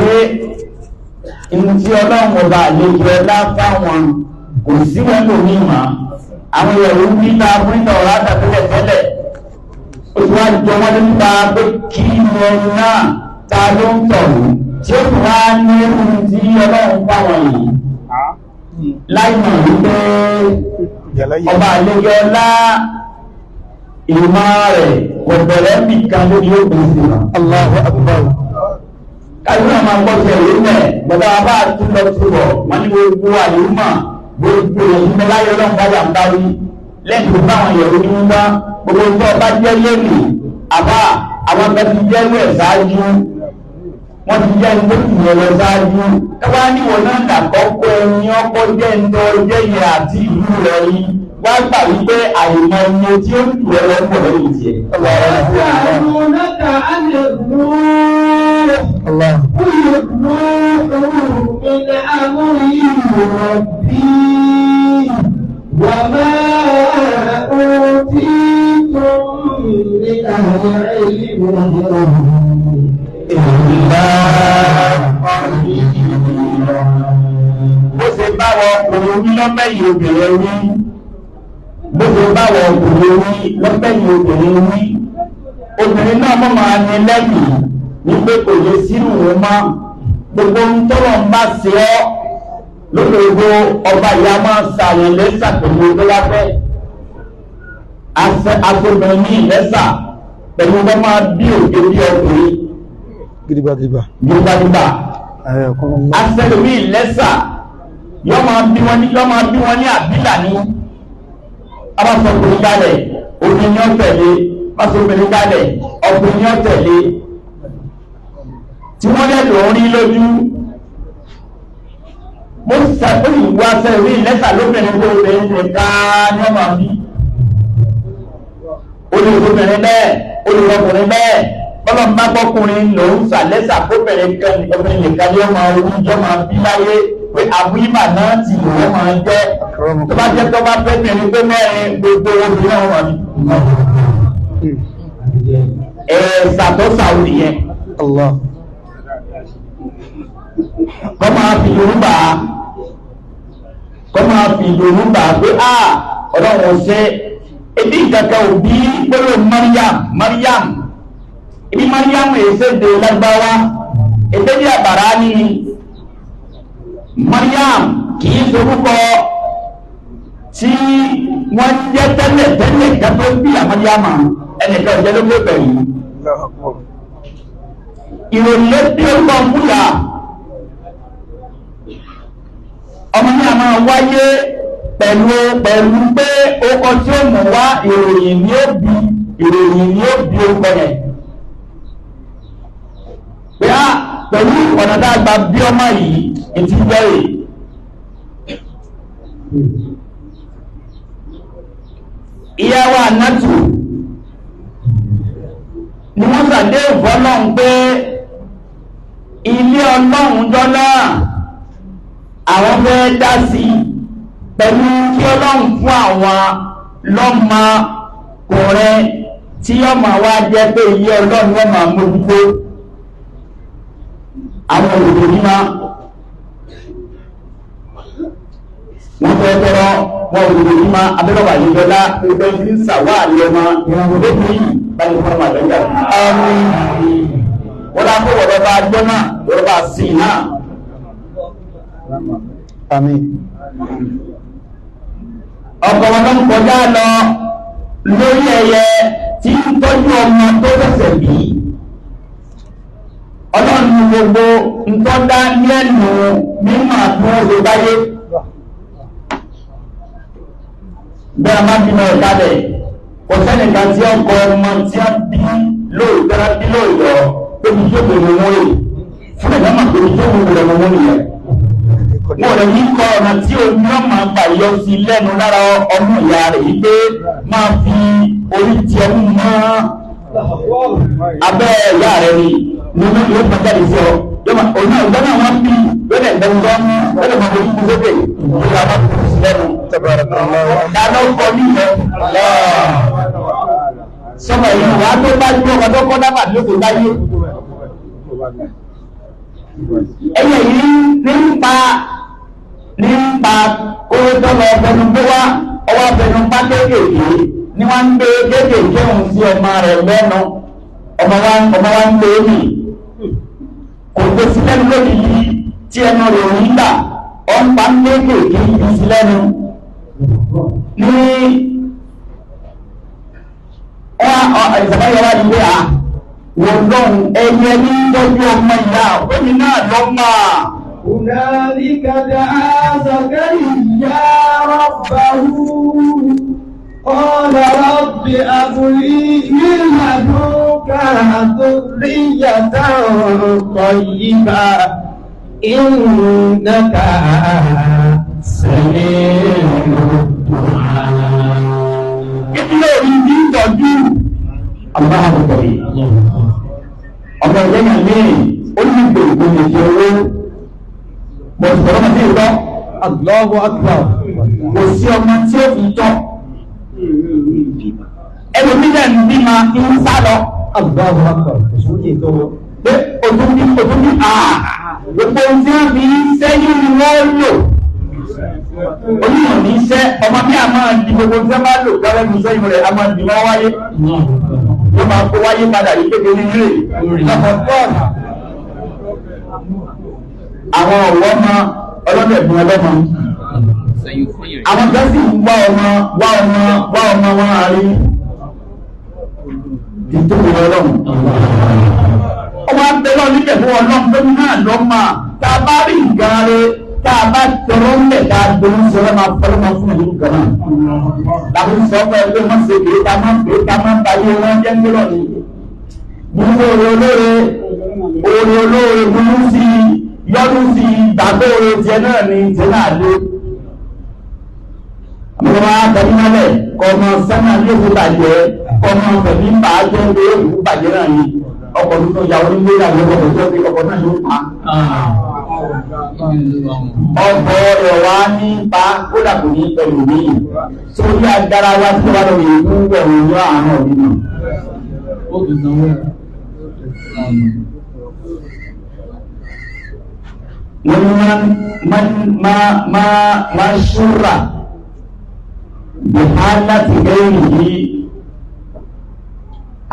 [SPEAKER 2] inú tí ọlọ́run ọba àlejò ọlá fáwọn kò sí wọn lò ní ìmọ̀ àwọn ìyẹ̀wò níta fún ìtọ̀ ọ̀rá tàbílẹ̀ tẹ́lẹ̀ ó ti wá jọ wọ́n nípa pé kí wọn náà ta ló ń tọ̀rù tí ó tún wá ní ohun tí ọlọ́run fáwọn yìí láìmọ̀ wípé ọba àlejò ọlá ìmọ̀ rẹ̀ kò bẹ̀rẹ̀ nìkan lórí ògùn sí wọn.
[SPEAKER 3] Allahu Akbar.
[SPEAKER 2] kájú náà máa gbọ́ sí ẹ̀rí mẹ́ gbọ́dọ̀ bá a tún lọ túbọ̀ wọ́n ní gbogbo àyùmọ̀ gbogbo ìyẹn láyé ọlọ́run bá yà ń báwí lẹ́yìn tó báwọn yẹ̀wò ní wá gbogbo tó ọba jẹ́ lẹ́nu àbá àwọn kan ti jẹ́ lú ẹ̀ ṣáájú wọ́n ti jẹ́ tó ti yẹ lọ ṣáájú ẹwà níwọ̀n náà dàkọ́kọ́ ẹni ọkọ̀ jẹ́ ńtọ́ jẹ́ yẹ àti ìlú rẹ̀ yìí wá gbà wípé àìmọ̀ ẹni tí ó tù ẹ lọ́pọ̀ lẹ́yìn tiẹ̀.
[SPEAKER 1] يسألونك عن الروح
[SPEAKER 3] الله
[SPEAKER 1] من أمر ربي وما أوتيتم من العلم إلا bó ṣe báwọn ọkùnrin wí lọ́mẹ́yìn obìnrin wí bó ṣe báwọn ọkùnrin wí lọ́mẹ́yìn obìnrin wí obìnrin náà mọ́ máa ní lẹ́yìn wípé kò lè sínú wọn mọ́ gbogbo ń tọ́rọ̀ ń bá ṣe ọ́ lódodo ọba ìyá máa ṣàyàn lẹ́sà pẹ̀lú tó bá fẹ́ aṣọ́bìnrin ní ìlẹ́sà pẹ̀lú tó máa bí òkè bí ọkùnrin
[SPEAKER 3] gidigba
[SPEAKER 2] aṣẹ́lómi ìlẹ́sà yọ́ máa bí wọn ní àbílà ní abáṣọ́bìnrin kalẹ̀ obìnrin ní ọ̀tẹ̀lé abáṣọ́bìnrin kalẹ̀ ọkùnrin ní ọ̀tẹ̀lé tí wọ́n lẹ́lò orí lójú mo sàkóyì wá sẹ́rí lẹ́sà lóbìnrin tó obìnrin nìkan ní ọmọ mi olùkọ́bìnrin bẹ́ẹ̀ olùkọ́kùnrin bẹ́ẹ̀ bọ́lọ̀ ń bá gbọ́kùnrin ló ń sà lẹ́sà kóbìnrin kan obìnrin nìkan ní ọmọ orí ìjọba bí láyé pé àwọn ìmà náà ti lò wọ́n máa jẹ́ tó bá jẹ́ tó bá fẹ́ bìnrin pé mẹ́rin gbogbo obìnrin náà wà ní. Ṣàtọ́sà òdì yẹn kọ́ máa fi yorùbá pé ọlọ́run ṣe ebi ìkàkà òbí pẹ̀lú Mariam ibi Mariam èsè dè lágbáwá èdè bí àbàrá ní Mariam kìí sorúkọ tí wọ́n jẹ́ tẹ́lẹ̀ kẹfẹ́ bí àmàríàmà ẹnìkan jẹ́ ló gbé pẹ̀lú ìròyìn tí ó kọ́ múlà ọmọ ní a máa wáyé pẹ̀lú pé ó kọ tí ó mú wá ìròyìn ní ó bí ó kọ yẹn pé á pẹ̀lú ọ̀nà dágbà bí ọmọ yìí ìtì jẹ́rì ìyàwó ànátù ni wọ́n sàdé ìfọ́lọ́n pé ilé ọlọ́run jọ́lá àwọn fẹ́ dá sí pẹ̀lú kí ọlọ́run fún àwọn lọ́mọ kùnrin tí ọmọ wa jẹ́ pé ilé ọlọ́run wọ́n máa mójútó àwọn olùdó níma wọ́n fẹ́ tọrọ wọn olùdó níma abẹ́rọ̀wà ìjọlá ẹgbẹ́ tí ń sàwọ́ àlẹ́mọ ìrànwọ́ lóbi báyìí fún ọmọ àgbẹ̀gbẹ̀ wọ́n lá kó wọ̀rọ̀ bá gbọ́ náà wọ́rọ̀ bá sí náà
[SPEAKER 3] àmín
[SPEAKER 2] ọkọ̀ wọn ń kọjá lọ lórí ẹyẹ tí ń tọ́jú ọmọ tó fẹsẹ̀ bí ọlọ́run gbogbo ntọ́dá lẹ́nu mímọ̀ tó ń ṣe báyé bí a máa bímọ ìkálẹ̀ kò sẹ́nìkan tí ọkọ̀ ọmọ tí a bí lóòótọ́ bí lóòótọ́ tóbi tó bèrè wọn rè fún ẹ̀dá máa tóbi tó wù rẹ̀ wọn nìyẹn wọ́n rẹ̀ ní kọ́ ọ̀nà tí omi ọmọ àgbà yọ sí lẹ́nu lára ọmọ ìyá rẹ̀ yìí pé máa fi orí ti ẹnu mọ́ abẹ́ ìyá rẹ̀ rí nínú yóò máa jáde sí ọ òun náà ìgbọ́n náà wọ́n bí lórí ẹ̀dẹ́gbọ́ lórí ọmọ orí kúrò sókè lórí àwọn tó sí lẹ́nu dáná ń kọ nílẹ̀ sọmọ ìlú wa tó bá gbé ọkọ̀ tó kọ́ dábàá lóko láyé ẹyẹ yìí nípa owó tó lọ ọ̀fẹ́nu gbé wá ọwọ́ ọ̀fẹ́nu pa kéékèèké ní wọ́n ń gbé kéékèèké òun sí ọmọ rẹ̀ lẹ́nu ọmọ wa ń gbé ní kò gbé sí lẹ́nu lónìí tí ẹnu rẹ̀ ò ní gbà ọ̀ ń pa kéékèèké yìí sí lẹ́nu ní ìsàbáyọ̀ wá ní pé wọ́n lọ́hùn ẹyẹ ní tọ́jú ọmọ ìyá òmí náà lọ́mà.
[SPEAKER 1] هنالك دعا زكريا ربه قال رب هب لي من لدنك ذرية طيبة إنك سميع الدعاء.
[SPEAKER 2] Kí ló rí bí tọ́jú? Aláàbò tẹ̀lé. Ọmọ
[SPEAKER 3] Allahu Akbar.
[SPEAKER 2] kò sí ọmọ tí ó fi tọ́ ẹlòmí náà ń bí ma ń sá lọ
[SPEAKER 3] Allahu Akbar. Òṣùwòye tó wọ́n.
[SPEAKER 2] pé òtún bí gbogbo ohun tí wọ́n fi sẹ́yìn ni wọ́n lò onímọ̀ ní iṣẹ́ ọmọ bí a máa di gbogbo tí wọ́n bá lò gbọ́dọ̀ ní sẹ́yìn rẹ̀ a máa di wọ́n wáyé wọ́n máa kó wáyé padà yìí kékeré nílé àwọn ọ̀wọ́ ọmọ ọlọ́dẹ̀gbọ́n ọlọ́mọ àwọn kan sì ń wá ọmọ wọn àárín ìtòkè ọlọ́run ọmọ abẹ́lọ́ níbẹ̀ fún ọlọ́run tó náà lọ́mọ tá a bá rí nǹkan rẹ̀ tá a bá tọrọ ńlẹ̀ tá a gbóhùn sọ̀rọ̀ máa fọlọ́ máa fún ìlú kan náà làwọn sọ fún ẹgbẹ́ wọn ṣe kìí ká máa ń pè é ká máa ń báyé wọn jẹ́ ńlọ ni gbogbo oore olóore gbogbo sí yọdún sí gbàgbọ́ oore tiẹ̀ náà ni tiẹ̀ náà lé mo máa tẹ̀lé mọ́lẹ̀ kọ́ ọmọ sẹ́nà ní òkú bàjẹ́ kọ́ ọmọ tẹ̀lé ń bà á jẹ́ pé òkú bàjẹ́ náà ni ọkọ̀ tuntun ìyàwó ní gbéra ní ọkọ̀ tó fi ọkọ̀ náà ló pa. ọkọ̀ rẹ̀ wá ní pa kódà kò ní pẹ̀lú mi sórí agbára wa tí wàá lọ yìí fún ẹ̀rù ní àárín ọ̀dún náà. wọ́n máa ṣúra bihalati ghairihi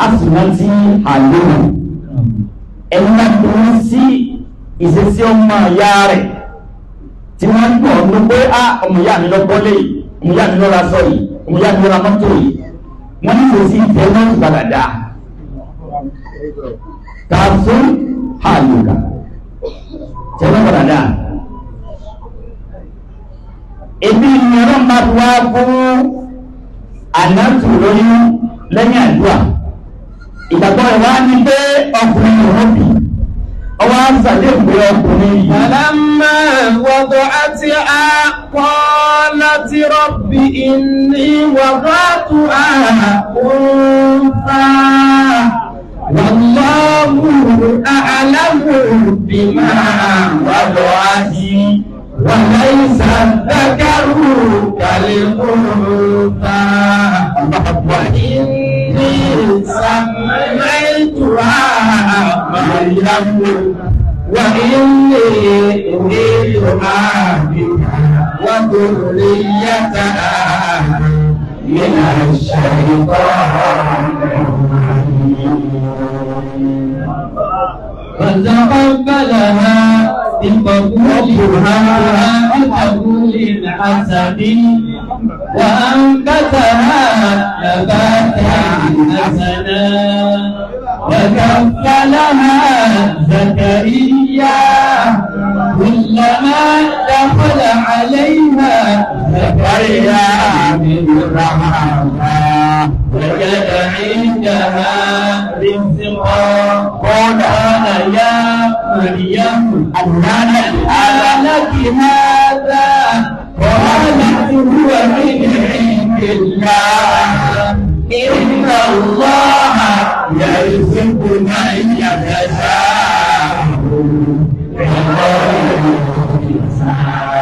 [SPEAKER 2] asinati àlóhùn ẹni máa ń dúró sí ìṣesí ọmọ ìyá rẹ̀ tí wọ́n ń gbọ́ ọdún pé ọmọ ìyá mi lọ bọ́lé yìí ọmọ ìyá mi lọ ra sọ yìí ọmọ ìyá mi lọ ra mọ́tò yìí wọ́n ní ìṣesí ìfẹ́ náà ti padà dá tààfù àlùkà tẹ́lẹ̀ padà dá ebi ìyẹ̀rọ máa wá fún ànátù lóyún lẹ́yìn àdúrà ìgbàgbọ́ ẹ̀ wá ní pé ọkùnrin ìwọ́n bì ọwọ́ àṣàdé ìwé ọkùnrin yìí.
[SPEAKER 3] Falamma wada'atha qalat rabbi inni wada'tuha untha wallahu a'lamu bima wada'at وليس الذكر كالأنثى وإني سميتها مريم وإني أريدها بك وذريتها من الشيطان فتقبلها بقبولها بقبول حسن وأنبتها نباتا حسنا وكفلها زكريا كلما دخل عليها زكريا من رحمها وجد عندها رزقا قال يا مريم أنى لك هذا قالت هو من عند الله إن الله يرزق من يشاء بغير حساب.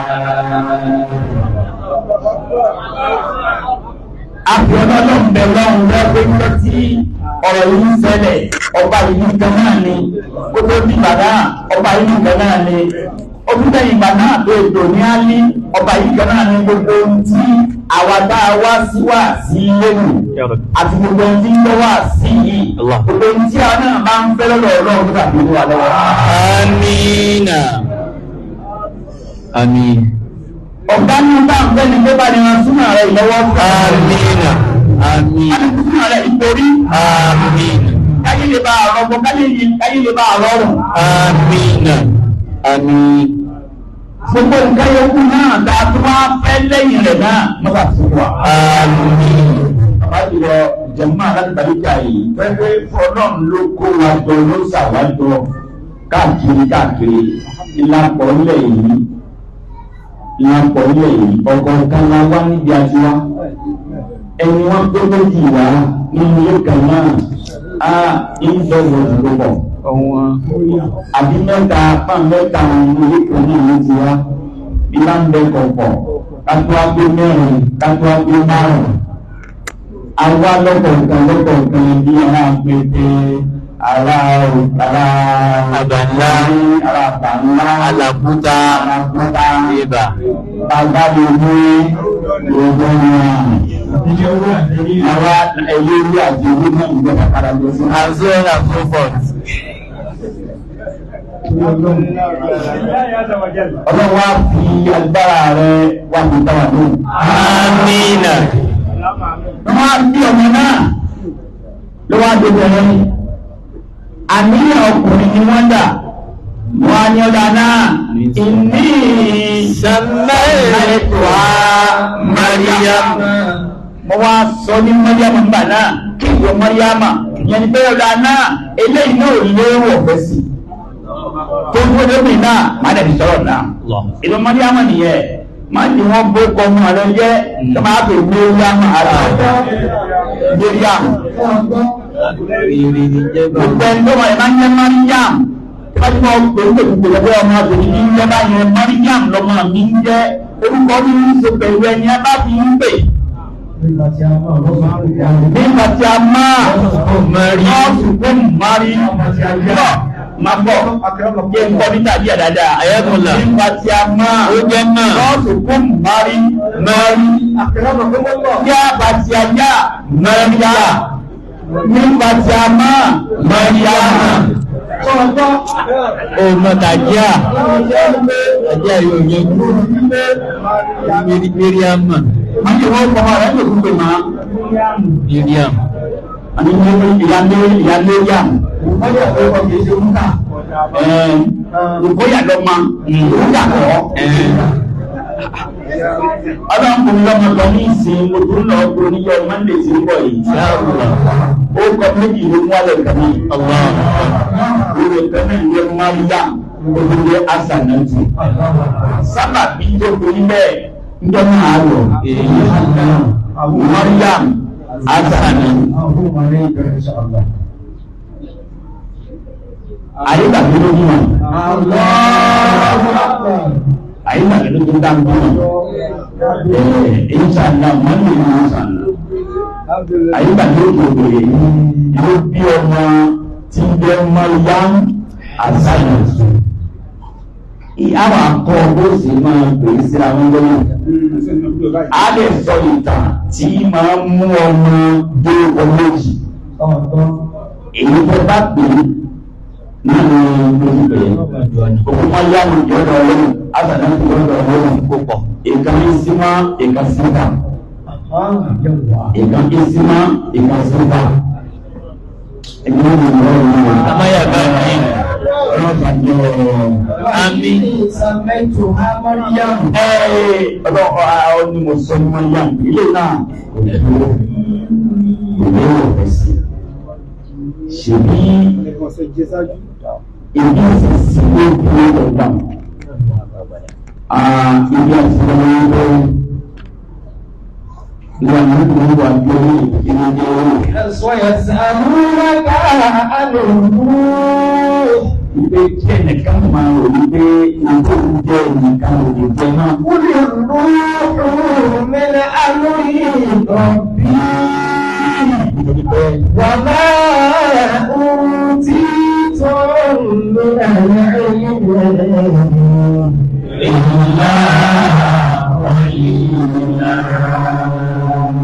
[SPEAKER 2] Àfihàn ọlọ́mọbẹ̀ lọ́run lẹ́gbẹ́ ń tí ọ̀rọ̀ yìí ń ṣẹlẹ̀ ọba yìí kan náà ni ó tó bí bàdá ọba yìí kan náà ni ó tún tẹ̀yìn ìgbà náà tó ètò ní á ní ọba yìí kan náà ni gbogbo ohun tí àwa tá a wá sí wà sí lẹ́nu àti gbogbo ohun tí ń lọ wà sí yìí gbogbo ohun tí àwọn náà bá ń fẹ́ lọ́dọ̀ ọlọ́run tó tàbí wà lọ́wọ́.
[SPEAKER 3] Amina. Àmín.
[SPEAKER 2] Ọ̀gá ní bá ń fẹ́ ni pé bá ní wọn súnmọ́ rẹ̀ ìlọ́wọ́ fún
[SPEAKER 3] Amina. Àmín.
[SPEAKER 2] súnmọ́ rẹ̀ ìtorí
[SPEAKER 3] Àmín.
[SPEAKER 2] káyé lè bá àrọ́gbọ́ káyé lè bá àrọ́rùn.
[SPEAKER 3] Amina. Àmín.
[SPEAKER 2] Gbogbo nǹkan yòókù náà tá a tún wá fẹ́ lẹ́yìn rẹ̀ náà mọ́ta fún wa.
[SPEAKER 3] Àmín.
[SPEAKER 2] Àbájọ jẹ̀mọ́ alágbàdìjà yìí fẹ́fẹ́ fọlọ́n ló kó wa jọ ló ṣàwájọ káàkiri ìlàpọ̀ ilẹ̀ yìí ọkọ̀ kan la wá níbi àti wá ẹni wọ́n tó méjì wá nínú ilé kan náà á ìjọba ìdúgbò àbí mẹ́ta fáwọn mẹ́ta nínú ilé kan náà ló ti wá bí bá ń bẹ kọ̀ọ̀kọ̀ kátó wá gbé mẹ́rin kátó wá gbé márùn-ún àwa lọ́kọ̀ọ̀kan bí ara pété ara
[SPEAKER 3] àgbàńlá
[SPEAKER 2] ara àgbàńlá
[SPEAKER 3] alàkúta ibà
[SPEAKER 2] bàbá mi ní gbogbo wọn àwa ẹ̀yẹ orí àti orí náà ń gbé kàkàrà lọ sí.
[SPEAKER 3] and so on and so forth.
[SPEAKER 2] Ọlọ́run wá fi agbára rẹ̀ wá fi dáwà lóhùn.
[SPEAKER 3] Amina.
[SPEAKER 2] Wọ́n á bí ọmọ náà ló wá dé bẹ̀rẹ̀. Àníyàn ọkùnrin ni wọ́n dà. Wọ́n á ní ọ̀dà náà. Ìní
[SPEAKER 3] Sàmẹ́ẹ̀tùwà Mariam.
[SPEAKER 2] Mo wá sọ ní Mariam nígbà náà. Kí ìwọ Mariam yẹn ni bẹ́ẹ̀ ọ̀dà náà eléyìí náà léwọ̀ fẹ́ sí. Tó ń gbọ́dọ̀ mi náà máa dẹ̀ fi sọ̀rọ̀ náà. Ìlú Mariam nìyẹn. Máa ní wọ́n bó kọ́ mu àlọ́ jẹ́ tó máa bè Mariam ara Mariam. Gbogbo ẹni tó máa ń jẹ́ Mariam. Tí wọ́n ti mọ̀ pé ó gbèsè lọ́wọ́ ọmọ àbòyí ní ń jẹ́ báyẹn Mariam lọ́mọ mi ń jẹ́ orúkọ ní ń ṣe pẹ̀lú ẹni a bá fi ń pè. Nígbà tí a máa nọ́ọ̀sì fún Mari náà máa bọ̀ kí n kọ́ níta díẹ̀ dáadáa.
[SPEAKER 3] Ayẹ́kùnlá.
[SPEAKER 2] Nígbà tí a máa
[SPEAKER 3] Ó jẹ́ náà.
[SPEAKER 2] nọ́ọ̀sì fún Mari kí a bá ti ajá Maria nígbà tí a máa Maria.
[SPEAKER 3] Ó mọ̀tàjíà. Àjíà yóò yẹ kú. Miriam.
[SPEAKER 2] Wọ́n ti wọ́n kọ́ ọ̀rẹ́ tó kúkú máa.
[SPEAKER 3] Miriam.
[SPEAKER 2] Àní ìyálé yá. Wọ́n yà pé ọkọ̀ kìí ṣe múkà. Ìgbóyà lọ ma. Múkà kọ́. Ọlọ́run kò ní lọ́mọ lọ ní ìsìn mo tún lọ kó níjọ́ Mọ́ndé sí ń bọ̀ yìí. Ó kọ méjì ló mú alẹ́ kan náà. Ìwé kan náà ìwé Máríyá olùdé Asanati. Sábà bí tó kò ní bẹ́ẹ̀ ń jẹ́ máa lọ. Máríyá Asanati. Ayé tàbí lójú wọn. Ayé tàbí lójú dáńgbọ́n wọn. Inshallah mọ́lẹ̀ ní inshallah. Ayé tàbí lójú òbèrè yóò bí ọmọ tí ń jẹ́ Maryam Asanati. Ìyáwó akọ bó sì máa pè sí àwọn lọ́wọ́. A lè sọ ìtàn tí máa mú ọmọ dé ọmọ méjì. Èyí tó bá pè é nínú ojú bẹ̀rẹ̀. Òkú Maryam ìjọba ọlọ́run, Asanati ìjọba ọlọ́run púpọ̀. Ìkan ìsímá, ìkan síta. Ìkan ìsímá, ìkan síta. Ẹgbẹ́ mi lọ́wọ́ mi.
[SPEAKER 3] Amáyà bá mi.
[SPEAKER 2] Àmín. Ọlọ́run ni mo sọ ní Maryam. Ilé náà kò lè dúró. Ìwé ọ̀fẹ́ sí. Ṣèbí ìdí ìsìsì ló dúró ọ̀gbà. Ibi àti ọmọ ẹgbẹ́ ìwà ní ìlú wà lórí ìdílé orí. Ìgbé kí ẹnìkan máa rò wípé ìgbé jẹ́ ẹnìkan òdì jẹ náà. Ó lè rú mẹ́lẹ̀ alóyè ọ̀bí. Wà máa ń tí tó ń lò láàárín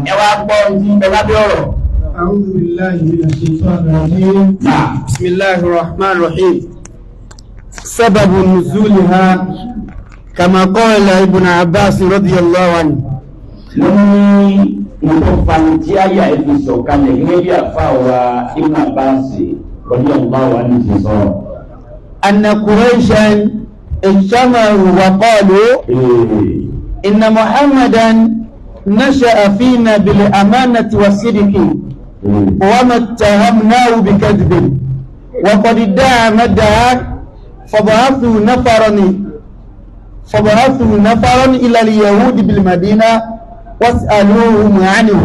[SPEAKER 2] ẹ wá gbọ́ ní ẹlábẹ́ ọ̀rọ̀.
[SPEAKER 4] أعوذ بالله من الشيطان الرجيم. بسم الله الرحمن الرحيم. سبب نزولها كما قال ابن عباس رضي الله عنه.
[SPEAKER 2] Lóní ìlú fanití àyà ẹbí sọ̀kalẹ̀ gẹ́gẹ́ bí àfáwà Ibn Abbas radiyallahu anhu ti sọ.
[SPEAKER 4] أن قريشا اجتمعوا وقالوا إن محمدا نشأ فينا بالأمانة والصدق وما اتهمناه بكذب وقد ادعى مدعى فبعثوا نفرا إلى اليهود بالمدينة واسألوهم عنه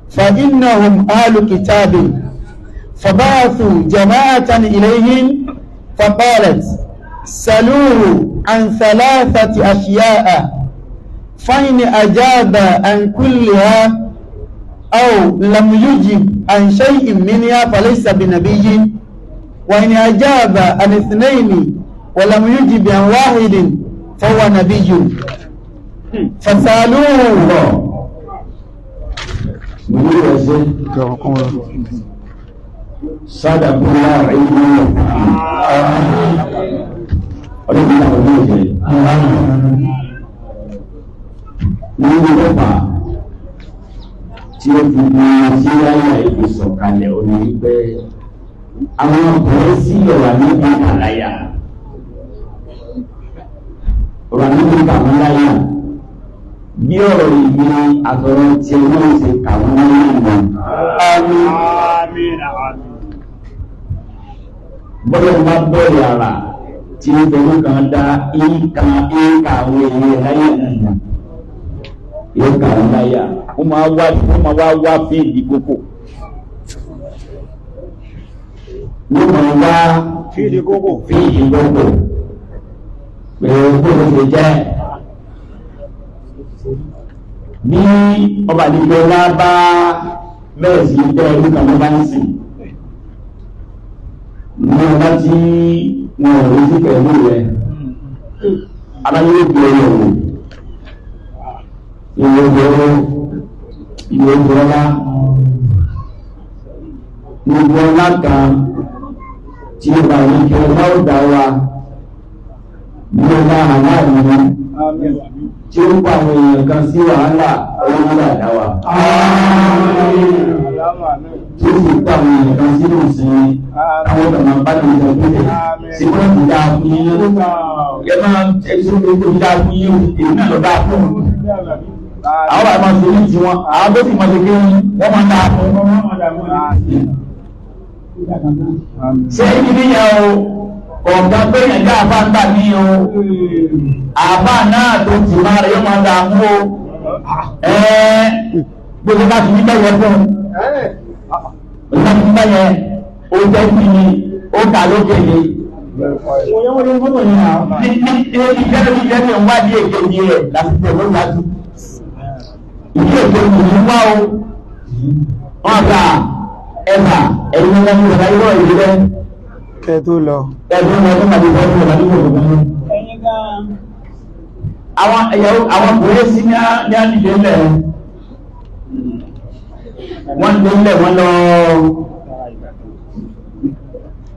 [SPEAKER 4] فإنهم أهل كتاب فبعثوا جماعة إليهم فقالت سألوه عن 3 أشياء فإن أجاب عن كلها أو لم يجب عن شيء منها فليس بنبي وإن أجاب عن 2 ولم يجب عن 1 فهو نبي فسألوه
[SPEAKER 2] Sádàkúnlá ìlú ọdún àwọn olóòjẹ́ ní ìrọ́pàá tí ó fi ní sí láyà ìlú sọ̀kalẹ̀ orí wípé àwọn ọkùnrin sí ọ̀rọ̀ níbi àláyà ọ̀rọ̀ níbi kàwọn láyà bí ọ̀rọ̀ ìgbé àtọ̀rọ̀ tí wọ́n ṣe kàwọn láyà náà. Bọ́lá bá bọ́ọ̀lù ara tí ó bẹ̀rù kan dá ìka àwọn èèyàn láyà náà yóò kà wọ́n láyà ó máa wá fíìdì kókò ló máa wá fíìdì kókò pẹ̀lú kókò ṣe jẹ́ bí ọba àdìgbò wá bá bẹ́ẹ̀ sí bẹ́ẹ̀ ní kan ló bá ń sìn ní ọba tí wọn ò rí sí pẹ̀lú rẹ̀ aláyé gbé ọ̀rọ̀ ìwé ọlá gbogbo ọlá kan tí ó bá ní kí ọlá ó dá wa ní ọlá aláàrin tí ó pa àwọn èèyàn kan sí wàhálà ọlọ́mọdé àdáwà tí ó sì pa àwọn èèyàn kan sínú ìsinmi àwọn ọ̀nà bá lè jẹ pípẹ̀ sí wọ́n ti dá fún yín ẹ máa ẹ̀sùn tó dá fún yín èyí náà lọ dá fún àwọn àmọ́ sí ní tí wọ́n àwọn tó sì mọ́ sí kí wọ́n máa dá fún ṣe ibi níyàn o ọ̀gá pé ẹ̀dá àbá ń gbà ní o àbá náà tó ti máa rẹ̀ yóò máa dá mú o gbogbo bá ti ní bẹ́yẹ fún ìlànà bẹ́yẹ ó jẹ́ sí ni ó kà lókè ní ìjẹ́ ní ìwádìí èkejì rẹ̀ láti tẹ̀lé láti ìdí èkejì ní wá o wọ́n gbà ẹ̀fà ẹ̀yìn ọmọ ìrọ̀lá ìrọ̀ ìrẹ́
[SPEAKER 4] kẹ́ tó lọ
[SPEAKER 2] ẹ̀dùn ọmọ ọdún àti ìfẹ́ ìrọ̀lá ìrọ̀ ìrọ̀ àwọn kòrè sí ní àdìdé lẹ̀ wọ́n lè lẹ̀ wọ́n lọ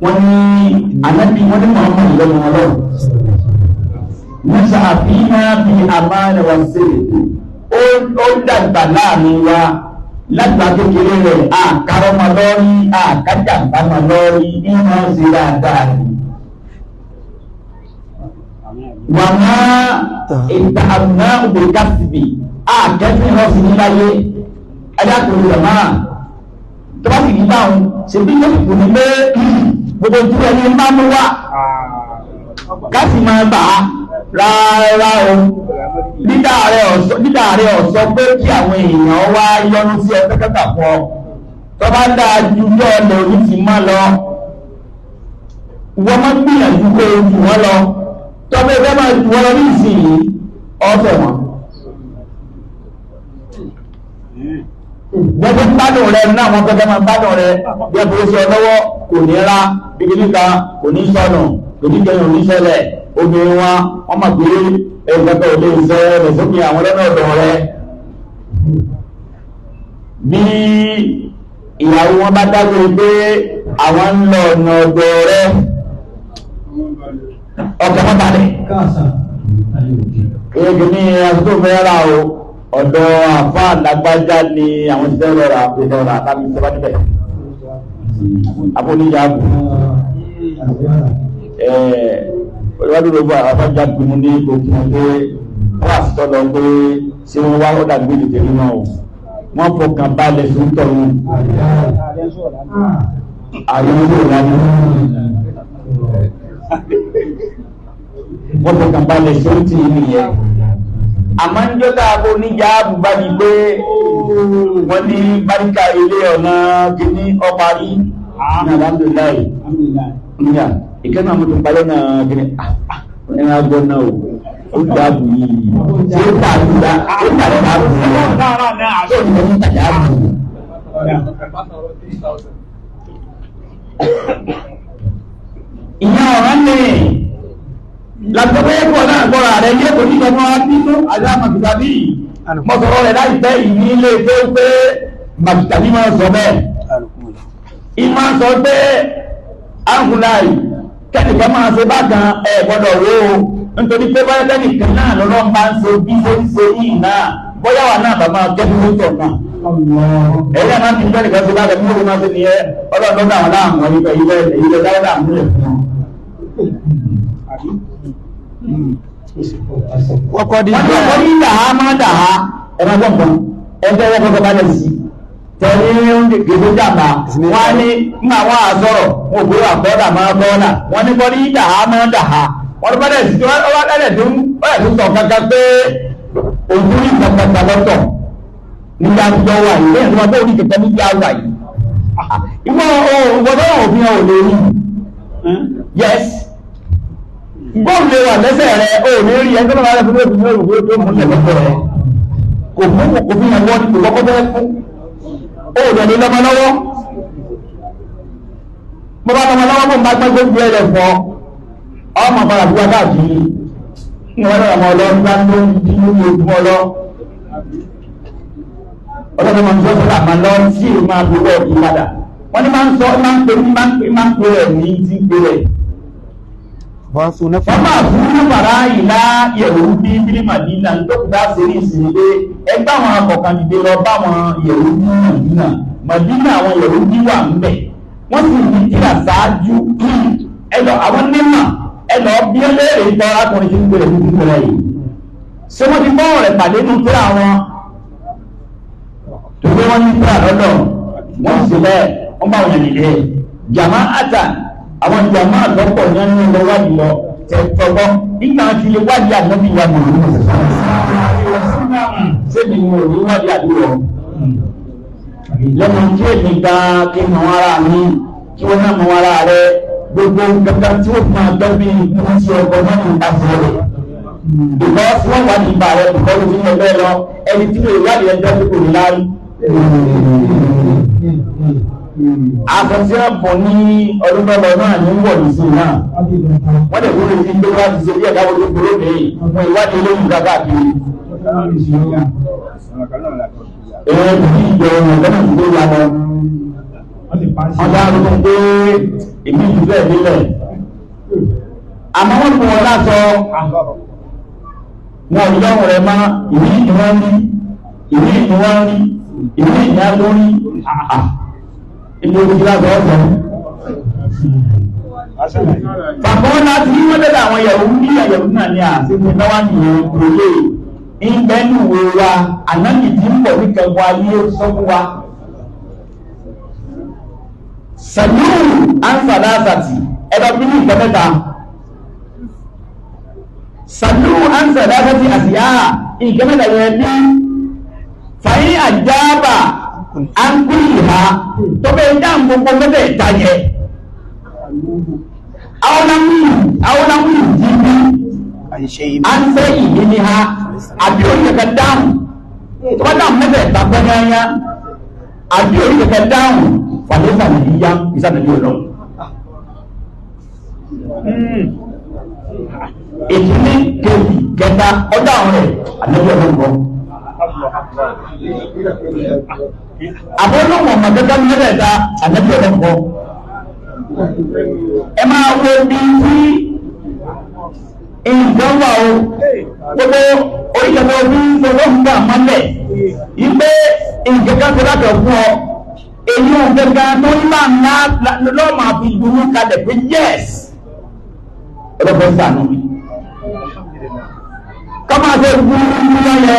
[SPEAKER 2] wọ́n ní ànábì wọ́n ní mọ̀ọ́mọ̀ ìlọ́nà ọlọ́run wọ́n ṣàfihàn bí àmàlẹ̀ wọn sí ó dàgbà láàrin wa lágbà kékeré rẹ̀ àkàrọ̀mọ lọ́rí àkájàmbámọ lọ́rí ìmọ̀ sí dáadáa ni wà máa ìta àmà òbí káfíbì àkẹ́fì rọ́sí níláyé adákùnrin rẹ̀ máa tó bá sì ní báwọn ṣe bí yóò kù ní pé gbogbo tí ẹni máa mú wá káàsì máa bà á rárá o dídá rẹ̀ ọ̀sọ́ pé kí àwọn èèyàn wá yọnu sí ẹgbẹ́ kẹta pọ̀ tó bá dáa ju yọ ọ̀lẹ̀ orí ti má lọ wọ́n máa gbìyànjú pé jù wọ́n lọ tó bá ẹgbẹ́ máa jù wọ́n lọ ní ìsìn ọ̀fẹ́ wọn gbogbo gbádùn rẹ̀ náà wọn gẹ́gẹ́ máa gbádùn rẹ̀ bí ẹ bó ṣe ọlọ́wọ́ kò ní rá bíkíníkà kò ní sọnù kò ní kẹyìn oníṣẹ́lẹ̀ obìnrin wọ́n máa gbé ẹgbẹ́gbẹ́ olè ìṣẹ́ rẹ̀ sókè àwọn lọ́nà ọ̀dọ̀ rẹ̀ bí ìyàwó wọn bá dágbé pé àwọn ń lọ ọ̀nà ọ̀dọ̀ rẹ̀ ọkọ̀ wọn balẹ̀ èyí ní àtúntò mẹ́ra o ọ̀dọ̀ àfá àlágbájá ni àwọn ti tẹ́ lọ́ra àpẹẹlọ́ra àtàbí ìjọba níbẹ̀ àpóníyàbù olùwádìí gbogbo àfájá gbìmú ní gbogbo pé wọ́n àfitọ́ lọ pé ṣé wọ́n wá ọ́dà gbé ìdíje náà wọ́n fọkàn balẹ̀ tó ń tọrọ àyẹ̀wò ìlànà wọ́n fọkàn balẹ̀ tó ń tì í nìyẹn àmọ́ ń jọ́ta àbò níjà àbúgbà ní pé wọ́n ní báríkà ilé ọ̀nà kìíní ọparí ní alhamdulilayi níyà ìkẹ́nà àmútò balẹ̀ náà gẹ́gẹ́ ẹ̀rọ agbọ́n náà ó dáàbò yìí tí ó tàbí dáàbò ìyá ọ̀rán ní lágbẹ́gbẹ́ ẹ̀kọ́ náà gbọ́ra rẹ̀ yẹ́ kò ní ọmọ nínú àjá màkìtàbí mọ́sọ̀rọ̀ rẹ̀ láìpẹ́ ìní ilé tó pé màkìtàbí máa sọ bẹ́ẹ̀ ìmá sọ pé áhùnláì kẹ́nìkan máa ṣe bákan ẹ̀ gbọ́dọ̀ wó nítorí pé báyẹ̀ kẹ́nìkan náà lọ́lọ́ bá ń ṣe bí ṣe ń ṣe yìí náà bóyá wà náà bàbá kẹ́bí ló tọ̀ náà ẹ̀yẹ́ máa ti jẹ́ nìkan ṣe bákan ní òun máa ṣe ní ẹ ọlọ́dún náà wọn láàmú ilẹ̀ dáadáa múlẹ̀ fún
[SPEAKER 4] wọ́n ní
[SPEAKER 2] dàá máa dàá ẹ̀rọ gbọ̀ngàn ẹgbẹ́ wọ́n kọ́kọ́ bá lẹ̀ sí tẹ̀lé gbogbo jàmbá wọ́n ní ní àwọn àsọ̀rọ̀ wọn kò wà bọ́ọ̀dà máa bọ́ọ̀dà wọ́n ní bọ́ọ̀dì dàá máa dàá wọ́n bá lẹ̀ sí tí wọ́n bá lẹ̀ tó sọ kankan pé ojú ní kankan lọ́tọ̀ nígbà tó wà yìí lẹ́yìn tó wọ́n tó ní kẹ̀kẹ́ nígbà wà yìí ìwọ òwòdó òfin ò lè rí yes bóun lè wà lẹ́sẹ̀ rẹ̀ ó ní rí ẹgbẹ́ náà rẹ̀ fún òfin òwò tó múlẹ̀ lọ́pọ̀ rẹ̀ kò fún òfin ẹ̀wọ́ ní kò kọ́kọ́ fẹ́ fún ó rẹ̀ ní lọ́mọ lọ́wọ́ mo bá lọ́mọ lọ́wọ́ mo bá gbẹ́ gbogbo ẹ̀rẹ̀ fọ́ ọmọ padà fún wa káàkiri ní wọ́n lọ́wọ́ ọlọ́run bá ń ló ń bí ní ogun ọlọ́ ọlọ́run máa ń sọ sọ́dà máa lọ sí ìlú máa fi wọ́ ọ̀gbìn padà wọ́n ní máa ń sọ máa ń pè rẹ̀ ní ti ń pè rẹ̀ wọ́n máa fún nípàrá ìlà yẹ̀wò bí bílí màdínà tó kù bá ṣe ní ìsìn pé ẹgbẹ́ àwọn akọ̀kan dìde lọ bá wọn yẹ̀wò bí màdínà àwọn yẹ̀wò bí wà ń bẹ̀ wọ́n sì ní kíra ṣáájú ẹlọ àwọn nímọ̀ ẹlọ bí ẹlẹ́rìí ìtọ́ arákùnrin tí ń gbèrè ní ìpínlẹ̀ yìí ṣé wọ́n ti bọ́ rẹ̀ pàdé nínú kíra wọn tó gbé wọn ní kíra lọ́dọ̀ wọ́n sì bẹ́ẹ̀ wọ́n bá wọn yẹn nìyẹn jàmá àtà àwọn jàmá àtọ́pọ̀ ní ẹni lọ wádìí lọ tẹ̀tọ́gbọ́ nígbà tí lè wádìí ànábì wa mọ̀ ní sẹ́ni mo rí wádìí àdúrà lẹ́nu tí èmi gba kí mọ̀ ara mi kí wọ́n náà mọ̀ ara rẹ gbogbo gẹ́gẹ́ tí ó máa gbẹ́ bí wọ́n ti ọkọ̀ náà ń bá fún rẹ̀ because wọ́n wádìí ìgbà rẹ̀ because ó ti ń ẹgbẹ́ lọ ẹni tí lè wádìí ẹjọ́ tó kò ní lárí àfẹ́sí ọ̀pọ̀ ní ọdún tọ́lọ náà ní wọ̀ ní sí náà wọ́n dẹ̀ kúrò sí gbogbo láti ṣe bí ẹ̀ká wọ́n tó kúrò ní fún ìwádìí olóyìn káàkiri ẹ̀rọ tí ìjọ ọ̀nà lọ́nà tó yà lọ wọ́n dá lókun pé èmi jù bẹ́ẹ̀ nílẹ̀ àmọ́ wọ́n fún wọn lásọ wọn ò yọ̀wọ̀ rẹ̀ má ìwé ni wọ́n rí ìwé ni wọ́n rí ìwé ìyá lórí ìlú ìjìláṣọ ọ̀sán. Bàbá láti ní wọ́n lẹ́dà àwọn yẹ̀wò ní àyẹ̀wò náà ní àṣíkú náwà nìyẹn lóye ìgbẹ́nu wo wa ànábì tí ń bọ̀ ní kẹwàá ayé sọ́kú wa. Sàlúù ánsàlásàtì ẹ̀dọ̀ bí ní ìgbẹ́ mẹ́ta. Sàlúù ánsàlásàtì àsìyá ìgbẹ́ mẹ́ta yẹn ní fàyín àjábà ankúlìhá tó bẹ́ dáhùn gbogbo mẹ́bẹ̀ ìtayẹ àwọn jíbi a ń fẹ́ ìdí ní ha àbí oríkẹ̀kẹ́ dáhùn tó bá dáhùn mẹ́bẹ̀ ìtapẹ́yányá àbí oríkẹ̀kẹ́ dáhùn fàlẹ́sà nìyíyá ìsànàbí ọlọ́ ìdílé kejì kẹta ọdá àwọn rẹ̀ àlẹ́bí ọlọ́gbọ́n àbọ́lọ́wọ̀n mọ̀gẹ́gẹ́ mẹ́rẹ̀ẹ́ta ànẹ́bí ọlọ́pọ̀ ẹ máa wo bí tí nǹkan wà o gbogbo oríṣẹ́gbẹ́ orí gbogbo ǹgbà mọ́lẹ̀ ipé nǹkan tó látọ̀ fún ọ èyí ò gẹ́gẹ́ tó ní máa ná lọ́mà fi dúró kalẹ̀ pé yes ọlọ́pọ̀ sànú mi kọ́mà tó gbúrú lọ́yẹ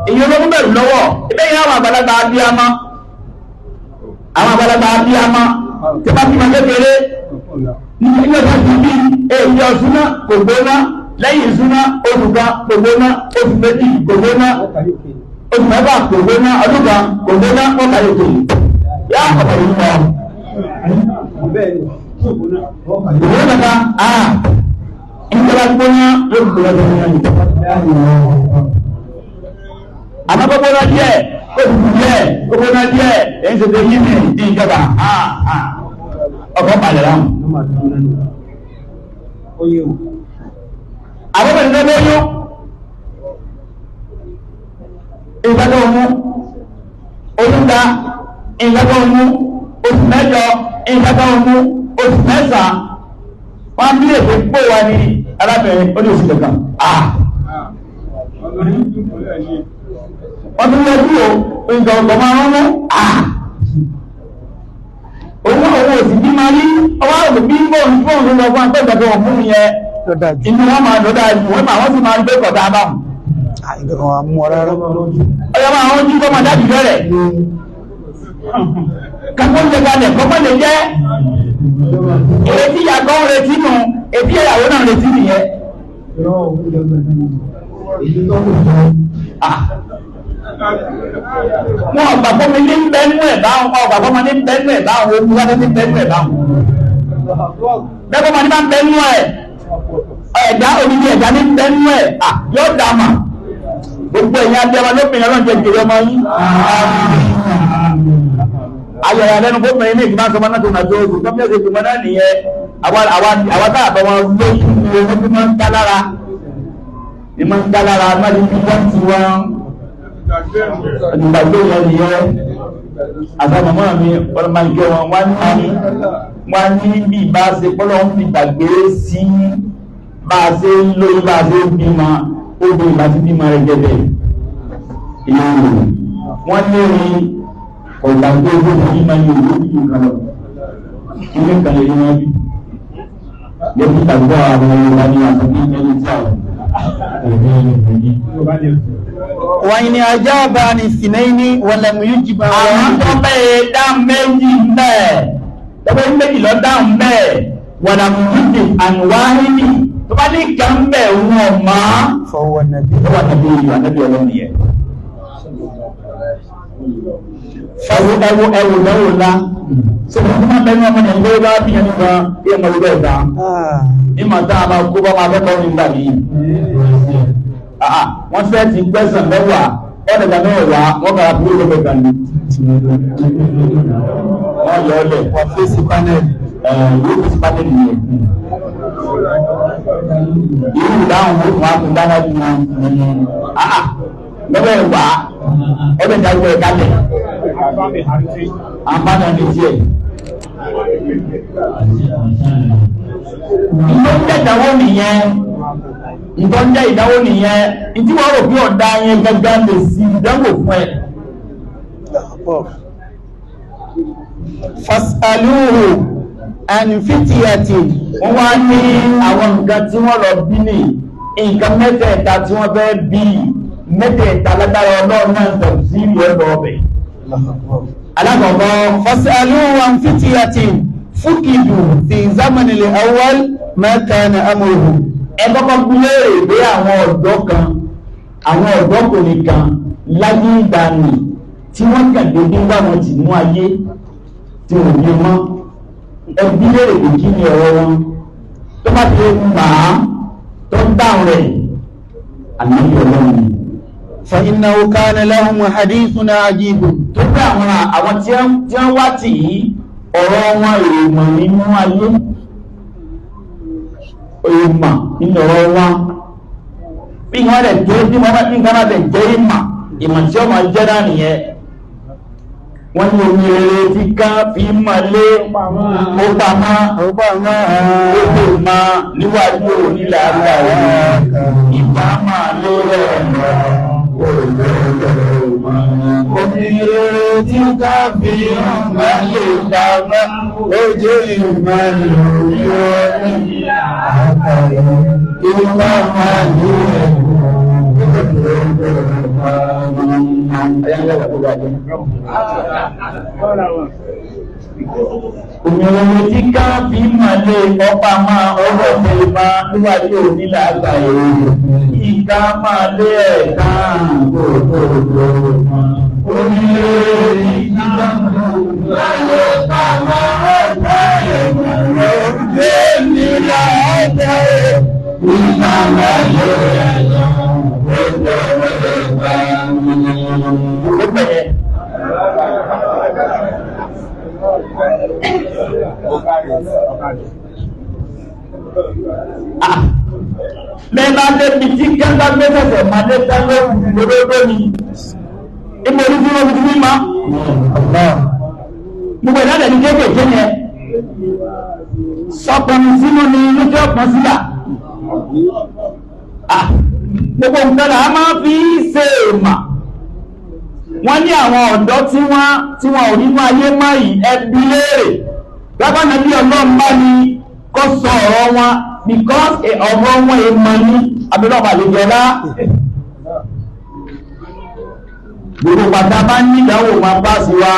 [SPEAKER 2] èyí ológun bẹ̀rù lọ́wọ́ ibẹ̀ yìí àwọn àgbàlagbà abíyamá tí bá fi máa kékeré ní ilé ọjọ́ ti bí èyí ọ̀súná kò gbóná lẹ́yìn ìsúná oṣù kan kò gbóná oṣù méjì kò gbóná oṣù mẹ́fà kò gbóná ọdún kan kò gbóná ọkàlẹ̀ tó yá ọ̀pọ̀ yìí lọ. ìwé mẹ́ta ìjọba gbóná yóò gbóná tó ní ẹni àmọ́ gbóná díẹ̀ kó dùdú díẹ̀ gbóná díẹ̀ èyí ṣe tó yí mi ní ìjọba ọkọ̀ balẹ̀ láwọn. àwọn ọmọ ìdílé lóyún ìgbàgbọ́ ọmú olùdá ìgbàgbọ́ ọmú oṣù mẹ́jọ ìgbàgbọ́ ọmú oṣù mẹ́sàn-án wọ́n bí lè fi pò wá ní arábìnrin ó ní oṣù kankan wọ́n tún lọ́jú o nǹkan ọ̀gbọ̀n máa rán mú owó òsì bí máa rí ọwọ́ òsì bí bóun ló lọ fún àtẹ́gbẹ̀gbẹ̀ ọ̀fún yẹn inú wọn máa lọ́dá ìlú wọ́n máa wọ́n sì máa ń gbé kọ̀dá báwọn ọjọ́ máa wọ́n jí kọ́ máa dájú bẹ̀rẹ̀ kakó ń jẹgalẹ̀ kọ́kọ́ lè jẹ́ ìrètí ìyàgọ́ retí nù ètí ìyàwó náà retí nìyẹn wọn ọgbà fọmi ní bẹ́ẹ̀nù ẹ̀ báwọn ọgbà fọmi ní bẹ́ẹ̀nù ẹ̀ báwọn ogun wáyé ní bẹ́ẹ̀nù ẹ̀ báwọn bẹ́ẹ̀ fọmi ní bá ń bẹ́ẹ̀nù ẹ̀ ẹ̀dá orílẹ̀ ẹ̀dá ní bẹ́ẹ̀nù ẹ̀ yóò dá mà gbogbo ẹ̀yìn adéwà lópin ọlọ́run jẹ́ jèrè ọmọ yín ayọ̀yà lẹ́nu gómìnà ilé ìgbìmọ̀ sọmọ náà tó nà tó oṣù tó mẹ́sẹ̀ ìgbìmọ̀ náà nìyẹn àwọn táàbọ̀ wọn lóṣù ní owó tó máa ń ká lára ní máa ń ká lára má ní bí wọ́n ti wọ́n ìgbàgbé yẹn nìyẹn àtàmọ̀mọ́ mi ọlọ́mọdé wọn wọ́n ní bí bá ṣe pọ́lọ́ ń fi gbàgbé sí bá a ṣe ń lóyún bá a ṣe ń bímọ obìnrin bá ti bímọ rẹ̀ gẹ́gẹ́ ìlú wọ́n ní ọ̀gbàgbé ogójì yìí máa ń yóò lórí ìlú kan lọ ilé kan lè ní wọ́n bí lẹ́bí ìgbàgbọ́ àwọn Yorùbá ní àtúntí ẹni tí àwọn
[SPEAKER 4] wọ́n ni ajá bá ní sinẹ́ni wọ́n lẹ́mú yóò jí bá wọ́n.
[SPEAKER 2] àwọn tó bẹ́ẹ̀ dá méjì mẹ́ẹ̀ tọ́bẹ̀ méjì lọ dá mẹ́ẹ̀ wọ́n lẹ́mú yóò jí ànúwáhìnì tó bá ní kàn bẹ́ẹ̀ wọ́n máa
[SPEAKER 4] fọwọ́ nàbí
[SPEAKER 2] ọlọ́run yẹn. ẹwù lẹ́wù ńlá sọ́dọ̀ tó máa bẹ́ẹ̀ ní ọmọ nàìjíríà bá bí ẹni kan bí ẹmọ ìlú ẹ̀dá ìmọ̀ tá a máa kó bá máa fẹ́kọ̀ọ́ nígbà yìí wọ́n fẹ́ ti gbẹ́sàn mẹ́wàá ọ̀dẹ̀gbà mẹ́wàá wọ́n bára bí ó lọ́gbẹ̀ kan ní wọ́n yọ ọlẹ̀
[SPEAKER 4] wọ́n fèsì panẹ́lì
[SPEAKER 2] yóò fèsì panẹ́lì yẹn irú ìdáhùn ó fún akùn dáná bí wọn lọ́wọ́ ẹ̀wà ọdẹ̀ dájú ẹ̀ kálẹ̀ àmàna ní tiẹ̀ ìtọ́jẹ́ ìdáwó nìyẹn ìtọ́jẹ́ ìdáwó nìyẹn ìtí wọ́n rò bí ọ̀dá yẹn gẹ́gẹ́ lè sí ìdánwò fún ẹ
[SPEAKER 4] fasaluhu an fitiyati
[SPEAKER 2] wọ́n wá ní àwọn nǹkan tí wọ́n lọ bí ní nǹkan mẹ́tẹ̀ẹ̀ta tí wọ́n fẹ́ bí mẹ́tẹ̀ẹ̀ta lágbára ọlọ́run náà tẹ̀sí sí ìlú ẹ̀bọ̀ ọbẹ̀ alákọ̀ọ́kọ́
[SPEAKER 4] fasaluhu an fitiyati fukidu fi zamani al-awwal ma kana amruhu
[SPEAKER 2] ẹgbọ́kọ́ gúlẹ̀rẹ̀ pé àwọn ọ̀dọ́kùnrin kan láyé ìgbàanì tí wọ́n kàdédé wà wọn ti mú ayé tí wọ́n bí mọ́ ẹbí lèrè pé kí ni ọ̀rọ̀ wọn tó bá ti máa tó ń dáhùn rẹ̀ àlàyé ọlọ́run
[SPEAKER 4] fa innahu kana lahum hadithun ajib
[SPEAKER 2] tó pé àwọn tí wọ́n wá tì í ọ̀rọ̀ wọn èèmọ̀ nínú ayé èèmọ̀ nínú ọ̀rọ̀ wọn bí wọ́n rẹ̀ jẹ́ bí wọ́n ní nǹkan rẹ̀ jẹ́ ìmọ̀ tí ọmọ jẹ́ náà nìyẹn wọ́n ní omi eré tí ká fi mọ́lé ó pamọ́ ó ma níwájú onílà àgbàwọ̀ ìbá máa ló rẹ̀ omi eré tí ká fi mọ́lé pamọ́ ojú ìmọ̀ lórí onílà àgbàwọ̀ ìbá máa ló rẹ̀ òmìnira tí ká fi mọ̀lé ọpa máa ọwọ́ tẹ̀lé máa níwájú onílà àgbáyé ìká máa lé ẹ̀ká gbogbo òmìnira tí ká mọ̀lé ọpa máa ọwọ́ tẹ̀lé máa níwájú onílà àgbáyé Mẹ́bà débi tí kẹ́gbà gbẹ́sẹ̀sẹ̀ máa lé tẹ́lẹ̀ òdòdó ni ipò orí tí wọ́n fi ní ma gbogbo ìlànà ní kéèkéé yẹn sọpọ̀nù sínú ni lókè ọ̀pọ̀ sílà gbogbo nǹkan là á máa fi ṣe èèmà wọ́n ní àwọn ọ̀dọ́ tí wọ́n ò nínú ayé máa yìí ẹbí léèrè lábánà bí ọlọ́run bá ní kó sọ ọ̀rọ̀ wọn because ọ̀rọ̀ wọn èèmọ̀ ní abẹ́lọ́pàá lè jọlá gbogbo pàtà bá ní ìdánwò máa bá sí wa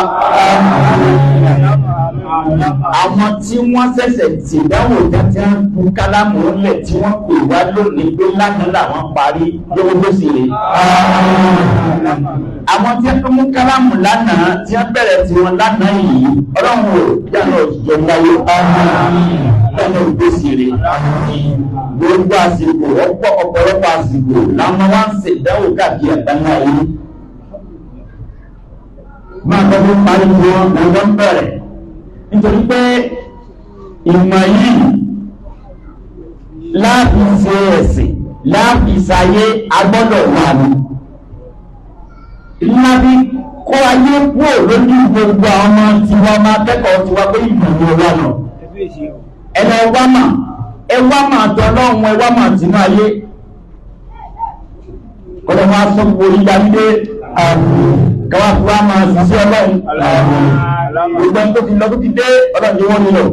[SPEAKER 2] àwọn tí wọ́n ṣẹ̀ṣẹ̀ tí ìdánwò jẹ́ ń kálámù lẹ̀ tí wọ́n pè wá lónìí pé lánàá làwọn parí lówó tó sì rè àwọn tí wọ́n mú kálámù lánàá tí wọ́n bẹ̀rẹ̀ tí wọ́n lánàá yìí ọlọ́run ò yàrá òjò láyé lánàá ò tó sì rè gbogbo àsìkò ọ̀pọ̀lọpọ̀ àsìkò làwọn wá ń ṣèdánwò káàkiri àgbáńlá yìí máa tọ́jú parí wọn lọ́jọ́ ń bẹ̀rẹ̀ nítorí pé ìmọ̀ yìí láàbí ṣe ẹ̀sìn láàbí ṣayé agbọ́dọ̀ wà ní láàbí kọ́ ayé kúrò lójú gbogbo àwọn ọmọ tí wọ́n máa kẹ́kọ̀ọ́ tí wọ́n pé ìmọ̀ ní ọwọ́ náà ẹ̀lọ ẹwà máa tọ́ lọ́wọ́ ẹwà máa tì náà ayé kọ́lọ̀ máa sọ gbogbo ìyàmídé káwà fún wa máa ṣiṣẹ́ ọlọ́run gbogbo ẹni tó ti lọ tó ti dé ọlọ́run tí wọ́n nílò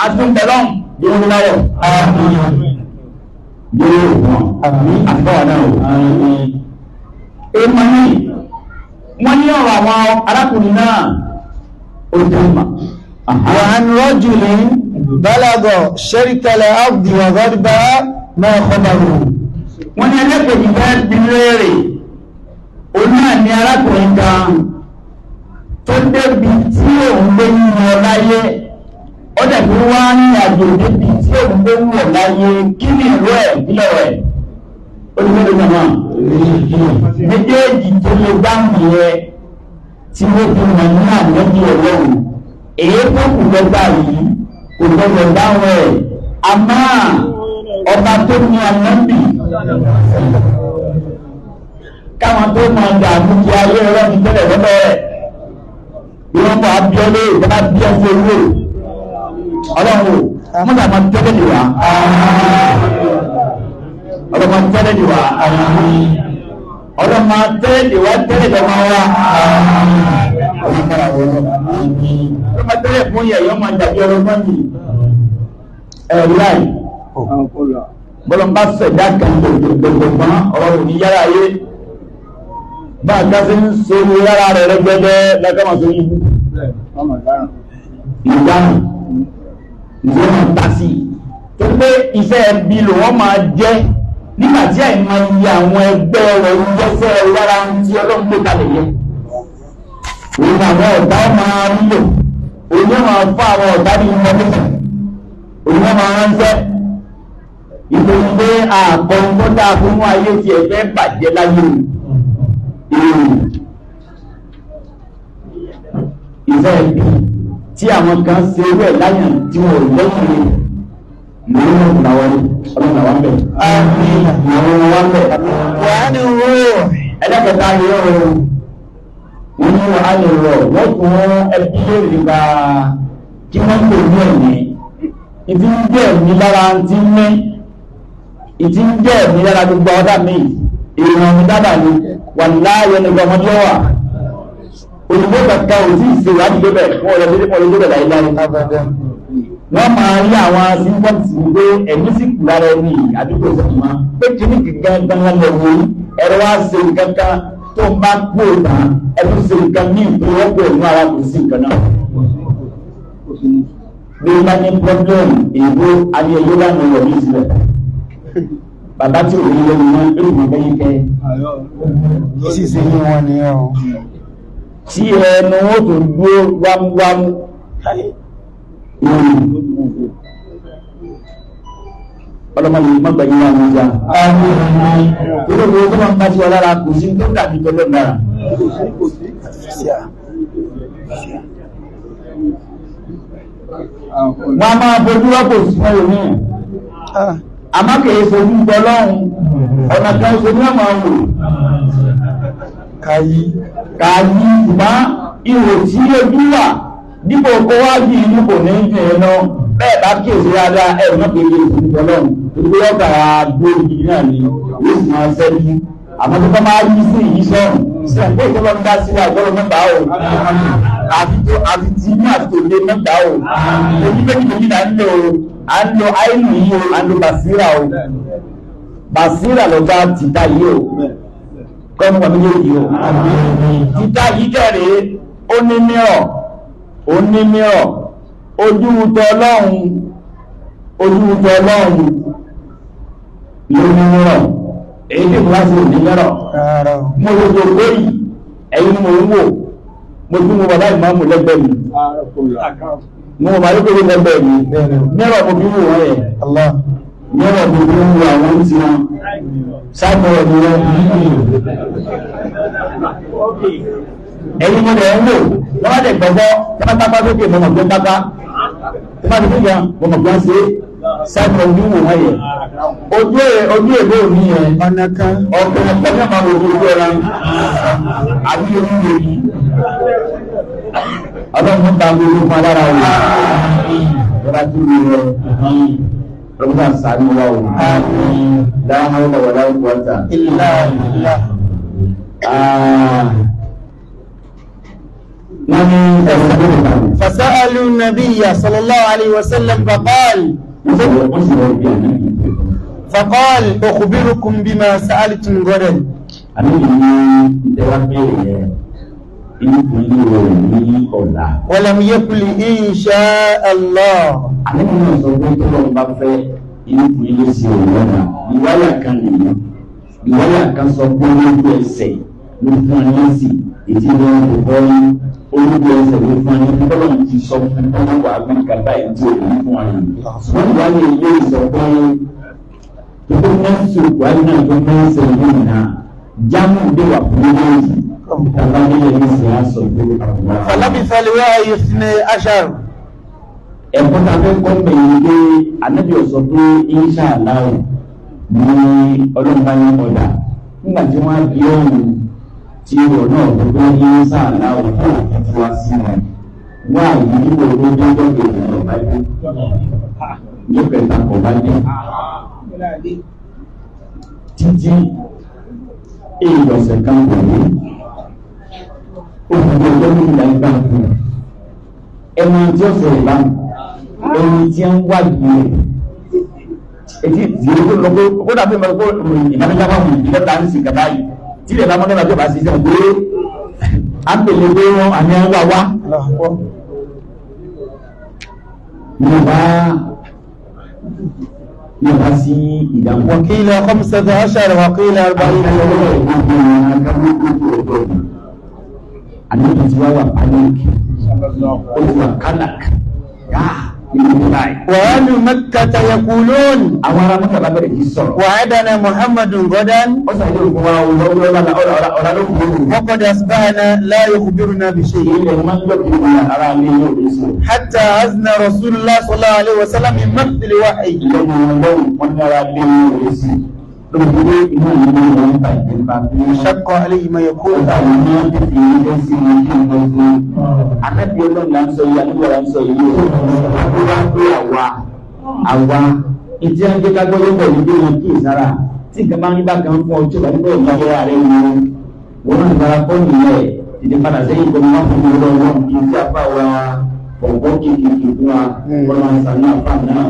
[SPEAKER 2] àtúntẹ̀lọ́n tí wọ́n níláyọ̀ yóò wọ́n àtúbọ̀wà náà èèmọ̀ ní wọ́n ní ọ̀rọ̀ àwọn arákùnrin náà ó jẹ́ ìmọ̀
[SPEAKER 4] وعن رجل بلغ شرك الأرض وغربها ما خبره
[SPEAKER 2] wọ́n ní ẹlẹ́kọ̀ọ́ ìfẹ́ bílẹ̀rẹ̀ òun náà ní arákùnrin kan tó débi tí òun gbé yíyan láyé ó dẹ̀bí wá ní àjò débi tí òun gbé wọ̀ láyé kí ni ìlú ẹ̀ bílẹ̀ rẹ̀ olùgbẹ́lẹ̀ náà méjèèjì tó lè dáhùn yẹ tí wọ́n fi mọ̀ ní àmọ́bí ọlọ́run èyí tó kù lọ́gbà yìí kò gbọdọ̀ dáhùn ẹ̀ àmọ́ ọba tó ní àmọ́bí káwọn tó máa dààmú kí ayé rẹ̀ ní tẹ́lẹ̀ lọ́dọ̀ rẹ̀ bí wọ́n bá bí ọlé ìjọba bí ẹsẹ̀ owó ọlọ́run mọ́tà máa tẹ́lẹ̀ dì wá ọlọ́run máa tẹ́lẹ̀ dì wá ọlọ́run máa tẹ́lẹ̀ dì wá tẹ́lẹ̀ dì wá ọlọ́run máa tẹ́lẹ̀ fún yẹ̀ yọ́ máa dàbí ọlọ́run yìí ẹ̀rí láì bọ́lọ́n bá sẹ̀dá kan gbogbogbò ọ̀rọ̀ òní yára ayé bá a ká sí ń sórí rárá rẹ̀ rẹ́gbẹ́dẹ́ lẹ́kọ́mọ̀ tó yí ìdáhùn ìwọ́n tàṣí tó pé iṣẹ́ ẹbí lò wọ́n máa jẹ́ nígbàtí àìmọ̀ iye àwọn ẹgbẹ́ rẹ̀ ń jẹ́sẹ́ rárá tí ọlọ́run ló kalẹ̀ yẹ òun àwọn ọ̀dá máa ń lò òun yóò máa fún àwọn ọ̀dá ní information òun yóò máa ránṣẹ́ ìtòyí pé àkọrin tó dáa fún ayé tí ẹgbẹ́ bàjẹ́ láyé ìfẹ́ ẹbí tí àwọn kan ṣe owó ẹ̀ láyàn tí wọ́n lẹ́yìn rẹ̀ lórí ọ̀nàwọ́n bẹ̀ àwọn wọ́n bẹ̀ wọ́n ní owó ẹlẹ́kẹta yóò wọ́n ní wọ́n á lè rọ̀ wọ́n tún ẹbí lórí bá kí wọ́n lè ní ẹ̀mí ìdí ń jẹ́ ẹ̀mí lára ti ń ní ìdí ń jẹ́ ẹ̀mí lára gbogbo ọ̀dà míì èèyàn mi dábàá ni wà láàyè nígbà ọmọdé wà òyìnbó kankan ò sí ìṣèwádìí lébẹ̀ fún ọ̀rẹ́ lórí ọ̀rẹ́ lórí láyé láyé wọ́n máa rí àwọn símpọ́ǹtì pé ẹ̀mí sì kù lára ẹni àdúgbò ìṣẹ̀tùmá pé kí ní kankan gbọ́ngàn lẹ́wọ̀ ẹ̀rọ wá ṣe kankan tó ń bá kú òtá ẹ̀rọ ṣe nǹkan ní ìpínlọ́pọ̀ ìlú ara kò sí nǹkan náà bí ó bá ní pọ́blẹ́mù èèbó ayẹyẹ wà ní ọ̀rọ̀ yìí sílẹ̀ bàbá tí ò ní lẹ́nu wọn lórí ìgbẹ́ yìí kẹ́
[SPEAKER 4] ìsìsì ní wọn ni ẹ̀ o
[SPEAKER 2] tí ẹnu ó tó dúró wámúwámú ọlọ́mọ yìí mọ́gbà yìí wà ní ìjà olóògbé tó máa ń bá tí wọ́n lára kò sí tó dàbí tọ́lọ́ náà wọ́n a máa fojú rọ́pò sí ẹlòmíì àmọ́ kìí sojú tọ́lọ́run ọ̀nà kan ṣe ní ọmọ wò kàyí ṣùgbọ́n ihò tí ojú wà dípò kó wá bí inú kò ní jẹ ẹ̀nà bẹ́ẹ̀ bá kíyèsí dáadáa ẹ̀rọ náà kéde ìsojú tọ́lọ́run torí pé ọgbà gbóòrò gidi náà ni yóò sì máa ṣẹ́jú àmọ́ tó bá máa yí sí ìyí sọ́run sí ẹ̀kọ́ ìjọba ń dá sílẹ̀ àgbọ̀rọ̀ mẹ́ta o àti tí ní àti tòlé mẹ́ta o ojú méjì là ń lo àìlù yìí o à ń lo bàṣírà o bàṣírà lọ́gbà tìta yìí o kọ́nù wà méjèèjì o tìta yìí kẹ́rẹ̀ ó ní mìíràn ojú tọlọ́run ló ní mìíràn èyí tí mo bá ṣe òní mìíràn mo lè tó lórí ẹ̀yìn mo ń wò mo tún mo bàbá ìmáàmù lẹ́gbẹ̀ẹ́ mi mo bàbá lókè lẹ́gbẹ̀ẹ́ mi mìíràn mo fi wò wọ́n yẹ mìíràn mo fi wò àwọn tí wọn sáàpọ̀ ọ̀dọ̀ wọn ẹ̀yìn mo lẹ̀ ń wò wọ́n bá dẹ̀ gbọ́gbọ́ tí wọ́n pápá sókè mo mọ̀ pé pápá tí wọ́n ti fi gan mo mọ̀ pé wọ́n ṣe sáàpọ̀ ọ̀dọ̀ wò wọ́n yẹ ojú èbó òní yẹn ọ̀nà kan ọ̀pọ̀ ọ̀pọ̀ ní àmà ojú ẹran àbí ojú èyí ọlọ́run ta gbogbo fún alára o lọ́la tó lè rọ rọ́bùtà sáré wa o láwọn ọmọ wọlé ọgbọ́ta
[SPEAKER 4] فسألوا النبي صلى الله عليه وسلم فقال أخبركم بما سألتم غدا ولم يقل إن شاء الله
[SPEAKER 2] ìwáyà kan sọ pé olóògbé ẹsẹ̀ ló fún ọ ní sí ètí wọn kò bọ́ ní olóògbé ẹsẹ̀ ló fún ọ ní bọ́lá ti sọ fún ọmọ wà áfíríkà báyìí tí òun fún wa yìí wọ́n wá ní ilé ìsọ pé tó mẹ́sì wáyé náà tó mẹ́sì ìlú náà jámù dé wà fún méjì tàbá nílẹ̀ ní sí àṣọ tó àwọn.
[SPEAKER 4] fọlábí fẹlẹ́wẹ́ ayé sinmi aṣáàrù.
[SPEAKER 2] ẹ̀kọ́ ta fẹ́ kọ́ pẹ̀lú pé anábì ọ̀sọ́ pé insha Allah ní ọlọ́mọba ní ọ̀dà nígbà tí wọ́n á bí ọ̀hún tí ìwọ̀ náà gbogbo ní sáàlá òkú òkú wá sí wọn wọ́n á yí nígbà owó tó gbọ́dọ̀ ìrìnà bá dé ní pẹ̀lú àkọ́ bá dé títí èèyàn ọ̀sẹ̀ kan kò ní òkùnkùn ọjọ́ ní ìlà ìgbà kù ẹni tí ó sọ ìbámu ẹni tí ń wá ìgbìyànjú ètí ìdílé tó lọ pé ó dàbí ìmọ̀ pé ìmọ̀lẹ́jà wà wù ìdílé ta ní sí kàbá yìí tí ilẹ̀ bá mọ́ nígbà tó bá sí sẹ́wọ̀n pé a ń pèlè pé wọ́n àmì ẹwà wá ní ọba sí ìdáhùn.
[SPEAKER 4] وقيل 15 وقيل 40.
[SPEAKER 2] àníbi tí wá wà panic ó ti wà kálàk
[SPEAKER 4] وأهل مكة يقولون وعدنا محمد غدا وقد أصبحنا لا يخبرنا بشيء حتى أذن رسول الله صلى الله عليه وسلم من مقت الوحي شق عليه ما يقول
[SPEAKER 2] Ànábì Ọlọ́run là ń sọ yìí àníwọ̀ là ń sọ yìí ó wá pé àwa ìdí ajé ká gbọ́ lọ́wọ́ ìdí wọn kí ìsára tí nǹkan bá ń bá kan fún ọjọ́ ìgbà nígbà ìgbà ìyá rẹ̀ wọn náà gbára pọ́ nìyẹn ìdí padà sẹ́yìn tó máa fún mi lọ́wọ́ kí n tí a fà wá ọ̀gbọ́n kékeré fún wa wọ́n máa ń sàánú àfà náà.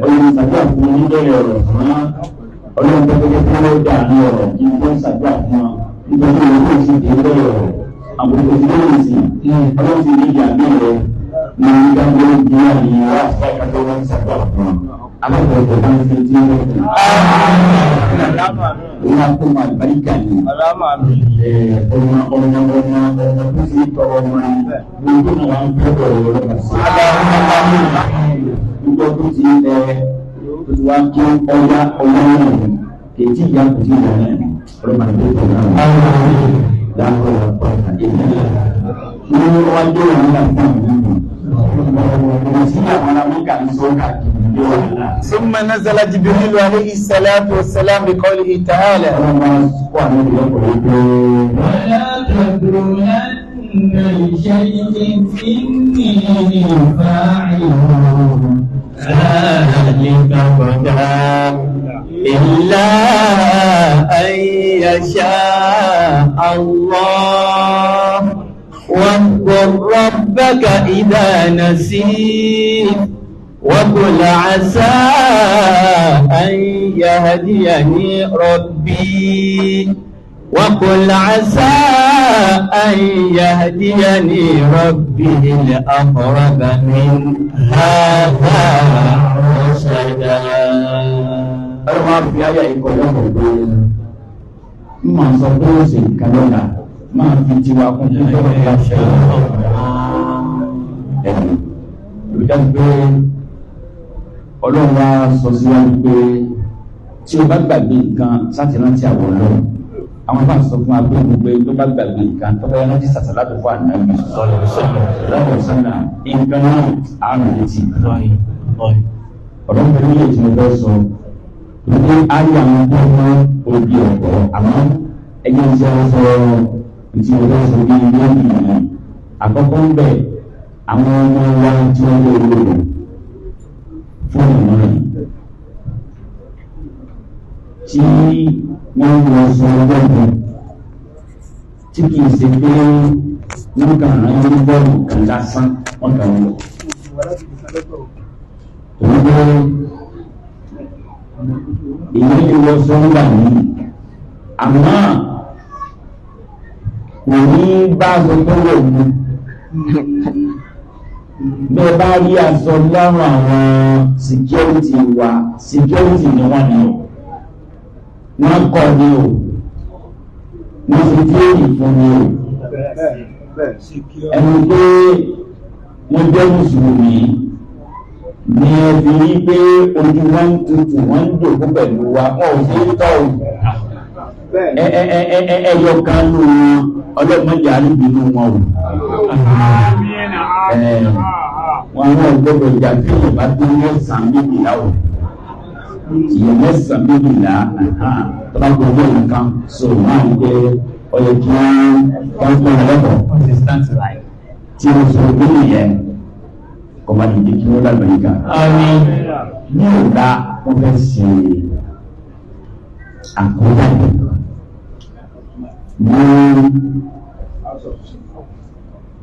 [SPEAKER 2] Ọlọ́run ṣàdúrà fún oníbẹ̀rẹ̀ ọ̀rọ̀ fún ọlọ́run tó kékeré tí wọ́n dà ní ọ̀rọ̀ kí wọ́n ṣàdúrà fún wọn nítorí wọn kò sí ìdílé ọ̀rọ̀ àwọn òṣèlú sí ọlọ́run ti ní ìyá mi rẹ̀ ní ìdájọ́ ìdí àyè wá ṣáìka tó wọ́n ṣàdúrà fún wọn. Alábọ̀dọ̀ bá ń fi tí wọ́n fi. Òun á kó máa bàríkà ní. Ọmọ tó ti tọrọ ọmọ rẹ̀ gbogbo náà wà ń fẹ́ bọ̀ ọ̀rọ̀ lọ́kàn sí. Gbogbo tó ti tó ti wá kí ọya ọmọ náà kèétí ìyá kò tí ìyá náà ọ̀rọ̀ máa ń gbé ọ̀rọ̀ náà. Dáhùn ọ̀rọ̀ pàtàkì ìyá ní wájú wọn láti sí àwọn amẹ́ríkà ní sọ́kà kìí wà náà.
[SPEAKER 4] ثم نزل جبريل عليه الصلاة والسلام بقوله تعالى
[SPEAKER 1] ولا تقولن لشيء إني فاعل ذلك غدا
[SPEAKER 3] إلا أن يشاء الله واذكر ربك إذا نسيت وقل عسى أن يهديني ربي وقل عسى أن يهديني ربي لأقرب من هذا رشدا.
[SPEAKER 2] Ọlọ́run máa fi ayà ìkọjọ́ pọ̀ pé máa sọ pé ó sì nǹkan lọ́la máa fi tiwa kún kí tọ́lọ̀ bá ṣe ẹ̀mí. Olùdájú pé Ọlọ́run wá sọ síwájú pé tí o bá gbàgbé nǹkan sátìrántí àwọn Ọlọ́run. Àwọn bá sọ fún abẹ́ gbogbo tó bá gbàgbé nǹkan tó bá yẹn láti sàtàlátò fún ànábì lọ́wọ́ sọ́nà nǹkan náà àrùn létí. Ọ̀rọ̀ ń bẹ nílé tí mo fẹ́ sọ. Ní ayé àwọn tó mọ òbí ọ̀pọ̀ àmọ́ ẹgbẹ́ tí a sọ ìtì ọjọ́ sọ bí ilé ìlú àkọ́kọ́ ń bẹ̀ àwọn ọmọ wa tí wọ́n lé olóòrò fún ìmọ̀ rẹ̀ tí wọ́n lọ sọ ọgọ́gùn tí kìí ṣe pé wọ́n kàn án ní bọ́ọ̀lù kan lásán wọ́n kàn án lọ. Èyí ni wọ́n sọ ń gbà ní àmọ́ kò ní bá aṣọ tó wọ̀ ní bẹ́ẹ̀ bá rí aṣọ láwọn àwọn security wa security ni wọ́n ní o wọ́n kọ́ ní o wọ́n fi tíyẹ̀rì fún ní o ẹni pé wọ́n jẹ́ mùsùlùmí ní ẹbí rí pé ojú wọn ń tutù wọn ń dòkú pẹ̀lú wa wọn ò sí tọ́ ẹyọ kan ló ọlọ́mọdé àríbínú wọn wọn àwọn ọgbọ́dọ̀ ìjà tí yìí bá tó mẹ́sàn-án méjìlá o ìyẹn mẹ́sàn-án méjìlá tó bá gbogbo nǹkan so máa ń gbé ọyẹ kí wọ́n tó lẹ́kọ̀ọ́ tí wọ́n sọ pé nìyẹn kọba dìde kí wọ́n lágbàá yíká. Ní ọ̀dá wọ́n fẹ́ ṣe àkójá ní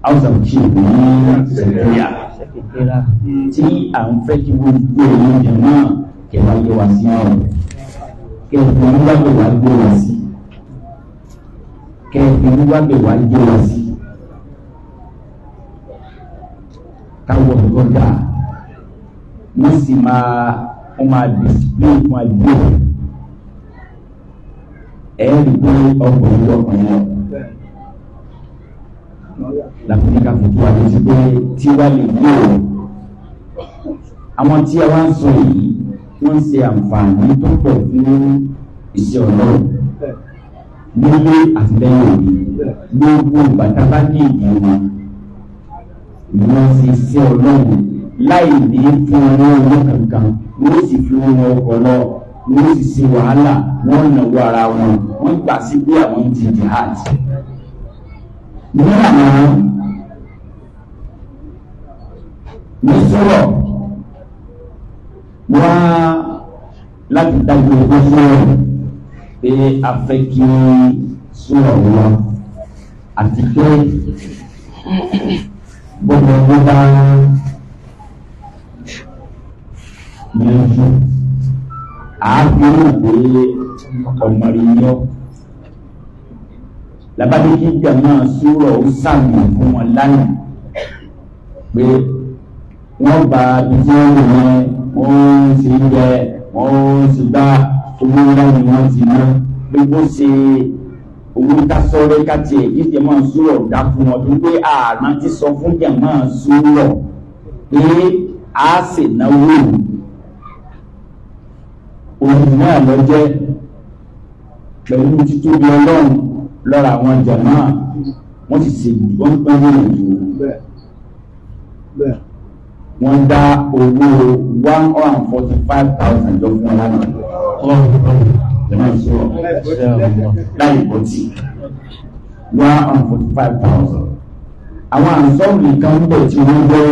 [SPEAKER 2] House of Chief ní Sẹ̀kẹ̀ríà tí à ń fẹ́ kí gbogbo èyí jẹ náà kẹwàá gbé wá sí ọ̀rọ̀ kẹfì wíwágbé wá gbé wá sí kẹfì wíwágbé wá gbé wá sí. Káwọ̀ ìgbọ́dá wọ́n sì máa display fún àgbò ẹ̀rí pé ọkùnrin láfíríkà fòtò àti ti pé tí wá lè gbé o àwọn tí a wá ń sọ yìí wọ́n ń ṣe àǹfààní tó pọ̀ fún iṣẹ́ Ọlọ́run nílé àtìlẹ́yìn òní gbogbo bàtà bá ní ìdí wọn wọ́n sì ṣe Ọlọ́run láì ní fún owó kankan wọ́n sì fi owó ọkọ̀ lọ wọ́n sì ṣe wàhálà wọ́n náwó ara wọn wọ́n gbà sí pé àwọn ti jihad. Ní àwọn ní sọ̀rọ̀ wá láti dájú ọgbọ́n sọ̀rọ̀ pé a fẹ́ kí sọ̀rọ̀ wọn àti pé gbogbo ọgbọ́n bá yanjú àáfíà pé ọmọrìyàn labade kí jama sọ̀rọ̀ ó sàmì fún wọn lánàá pé wọ́n bá ibi wọ́n ṣe jẹ wọ́n ṣe bá owó ńlá ni wọ́n ti ná gbogbo ṣe owó dásọ́rẹ́ káti ẹ̀ kí jama sọ̀rọ̀ dá fún wọn tó pé ààrùn ti sọ fún jama sọ̀rọ̀ pé a sì náwó òun náà lọ jẹ́ pẹ̀lú títóbi Ọlọ́run lọ́ra àwọn jàmáà wọ́n ti ṣe wọ́n pẹ́ ní ìlú wọ́n dá owó 145,000 jọ fún ọlọ́run láì bọ́tì 145,000 àwọn àǹsọ́ọ̀lì kan ń bẹ̀ tí wọ́n jẹ́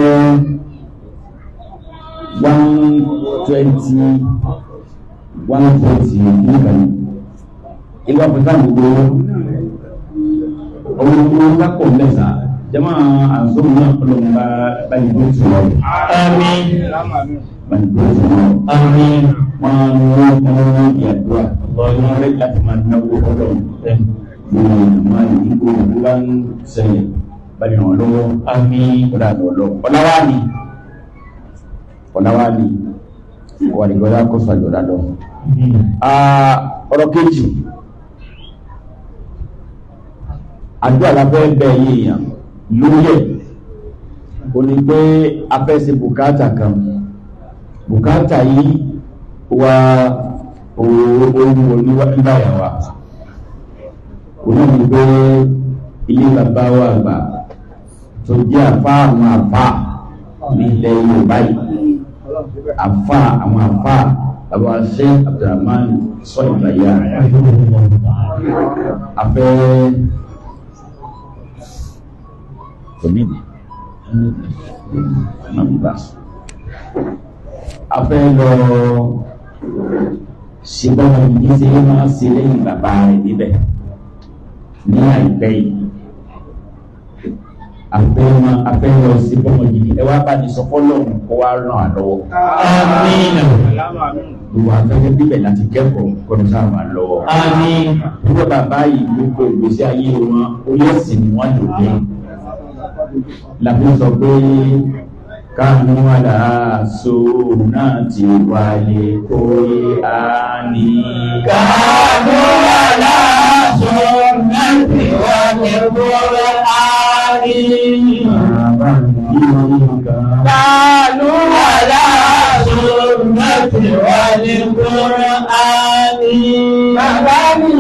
[SPEAKER 2] 120 nìkan ìwà pẹ̀lú gbogbo owó lápọ̀ mẹ́sà jẹ́mọ́ àǹsọ́ọ̀lì náà pẹ̀lú báyìí tó ti wọ́n.
[SPEAKER 3] Àmín.
[SPEAKER 2] Báyìí tó ti wọ́n.
[SPEAKER 3] Àmín.
[SPEAKER 2] Wọ́n yàdúrà wọ́n rẹ̀ láti máa náwó ọlọ́run máa ní ipò tó bá ń ṣẹlẹ̀ báyìí ràn lọ́wọ́.
[SPEAKER 3] Àmín.
[SPEAKER 2] Ọ̀dà lọ́lọ́ ọ̀làwání wà ní gbọ́dá kó sọ àjọ̀dá lọ. Ọ̀rọ̀ kejì àdúrà lábẹ́ bẹ́ẹ̀ yéèyàn lórí ẹ̀ o ní pé a fẹ́ ṣe bùkátà kan bùkátà yìí wà ohun oníwáyà wa o ní ní pé ilé bàbá wa àgbà tó jẹ́ àfá àwọn àfá ní ilẹ̀ Yorùbá yìí àfá àwọn àfá bàbá ṣe Abdulrahman sọ ìgbàyà afẹ́ tòmídìí afẹ́ lọ ṣe bọ́mọ yìí ṣe é máa ṣe lẹ́yìn bàbá rẹ̀ níbẹ̀ ní àìpẹ́ yìí afẹ́ lọ ṣe bọ́mọ yìí ẹ wá bá ní sọ fọ́lọ́run kó wá ràn án lọ́wọ́.
[SPEAKER 3] Àmín.
[SPEAKER 2] Gbogbo afẹ́fẹ́ bíbẹ̀ láti kẹ́kọ̀ọ́ kọ́ni sáà máa lọ́wọ́.
[SPEAKER 3] Àmín.
[SPEAKER 2] Nígbà bàbá yìí gbogbo ìgbésí ayé wọn orí ẹ̀sìn ni wọ́n lò dé. Làbí sọ pé kánú aláàṣọ náà ti wáyé kóyé àní.
[SPEAKER 3] Kánú aláàṣọ náà ti wáyé kóyé àní.
[SPEAKER 2] Bàbá mi kan.
[SPEAKER 3] Kánú aláàṣọ náà ti wáyé kóyé àní. Bàbá mi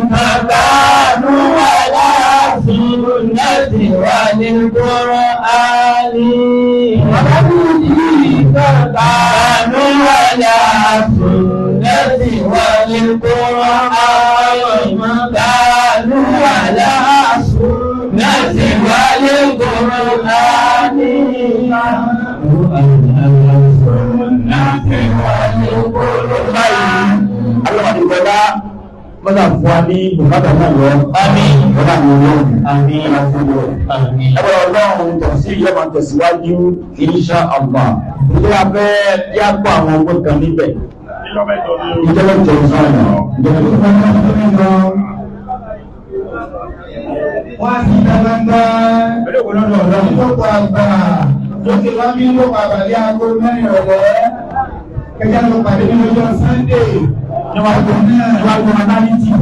[SPEAKER 3] kan. Kánú aláàṣọ náà ti wáyé kóyé àní. كانوا على سنة والقرآن كانوا على سنة والقرآن
[SPEAKER 2] Mọ́nà fún wa ní bùkátà náà lọ.
[SPEAKER 3] Àmín.
[SPEAKER 2] Mọ́nà ní owó.
[SPEAKER 3] Àmín. Àmín.
[SPEAKER 2] Ẹgbẹ́ ọlọ́run tẹ̀sí yóò máa tẹ̀síwájú insha Allah. Ilé abẹ́ bí a kó àwọn ọgbọ́n kan níbẹ̀. Ìjọba ìjọba ìsọ̀rọ̀.
[SPEAKER 4] Wọ́n á ti dàgbàgbà ìjọba àgbà lókè wá bí ló pàbàlí aago mẹ́rin ọ̀rẹ́ kẹjá ló pàdé ní ọjọ́ Sunday.
[SPEAKER 2] Níwájú Adánítì.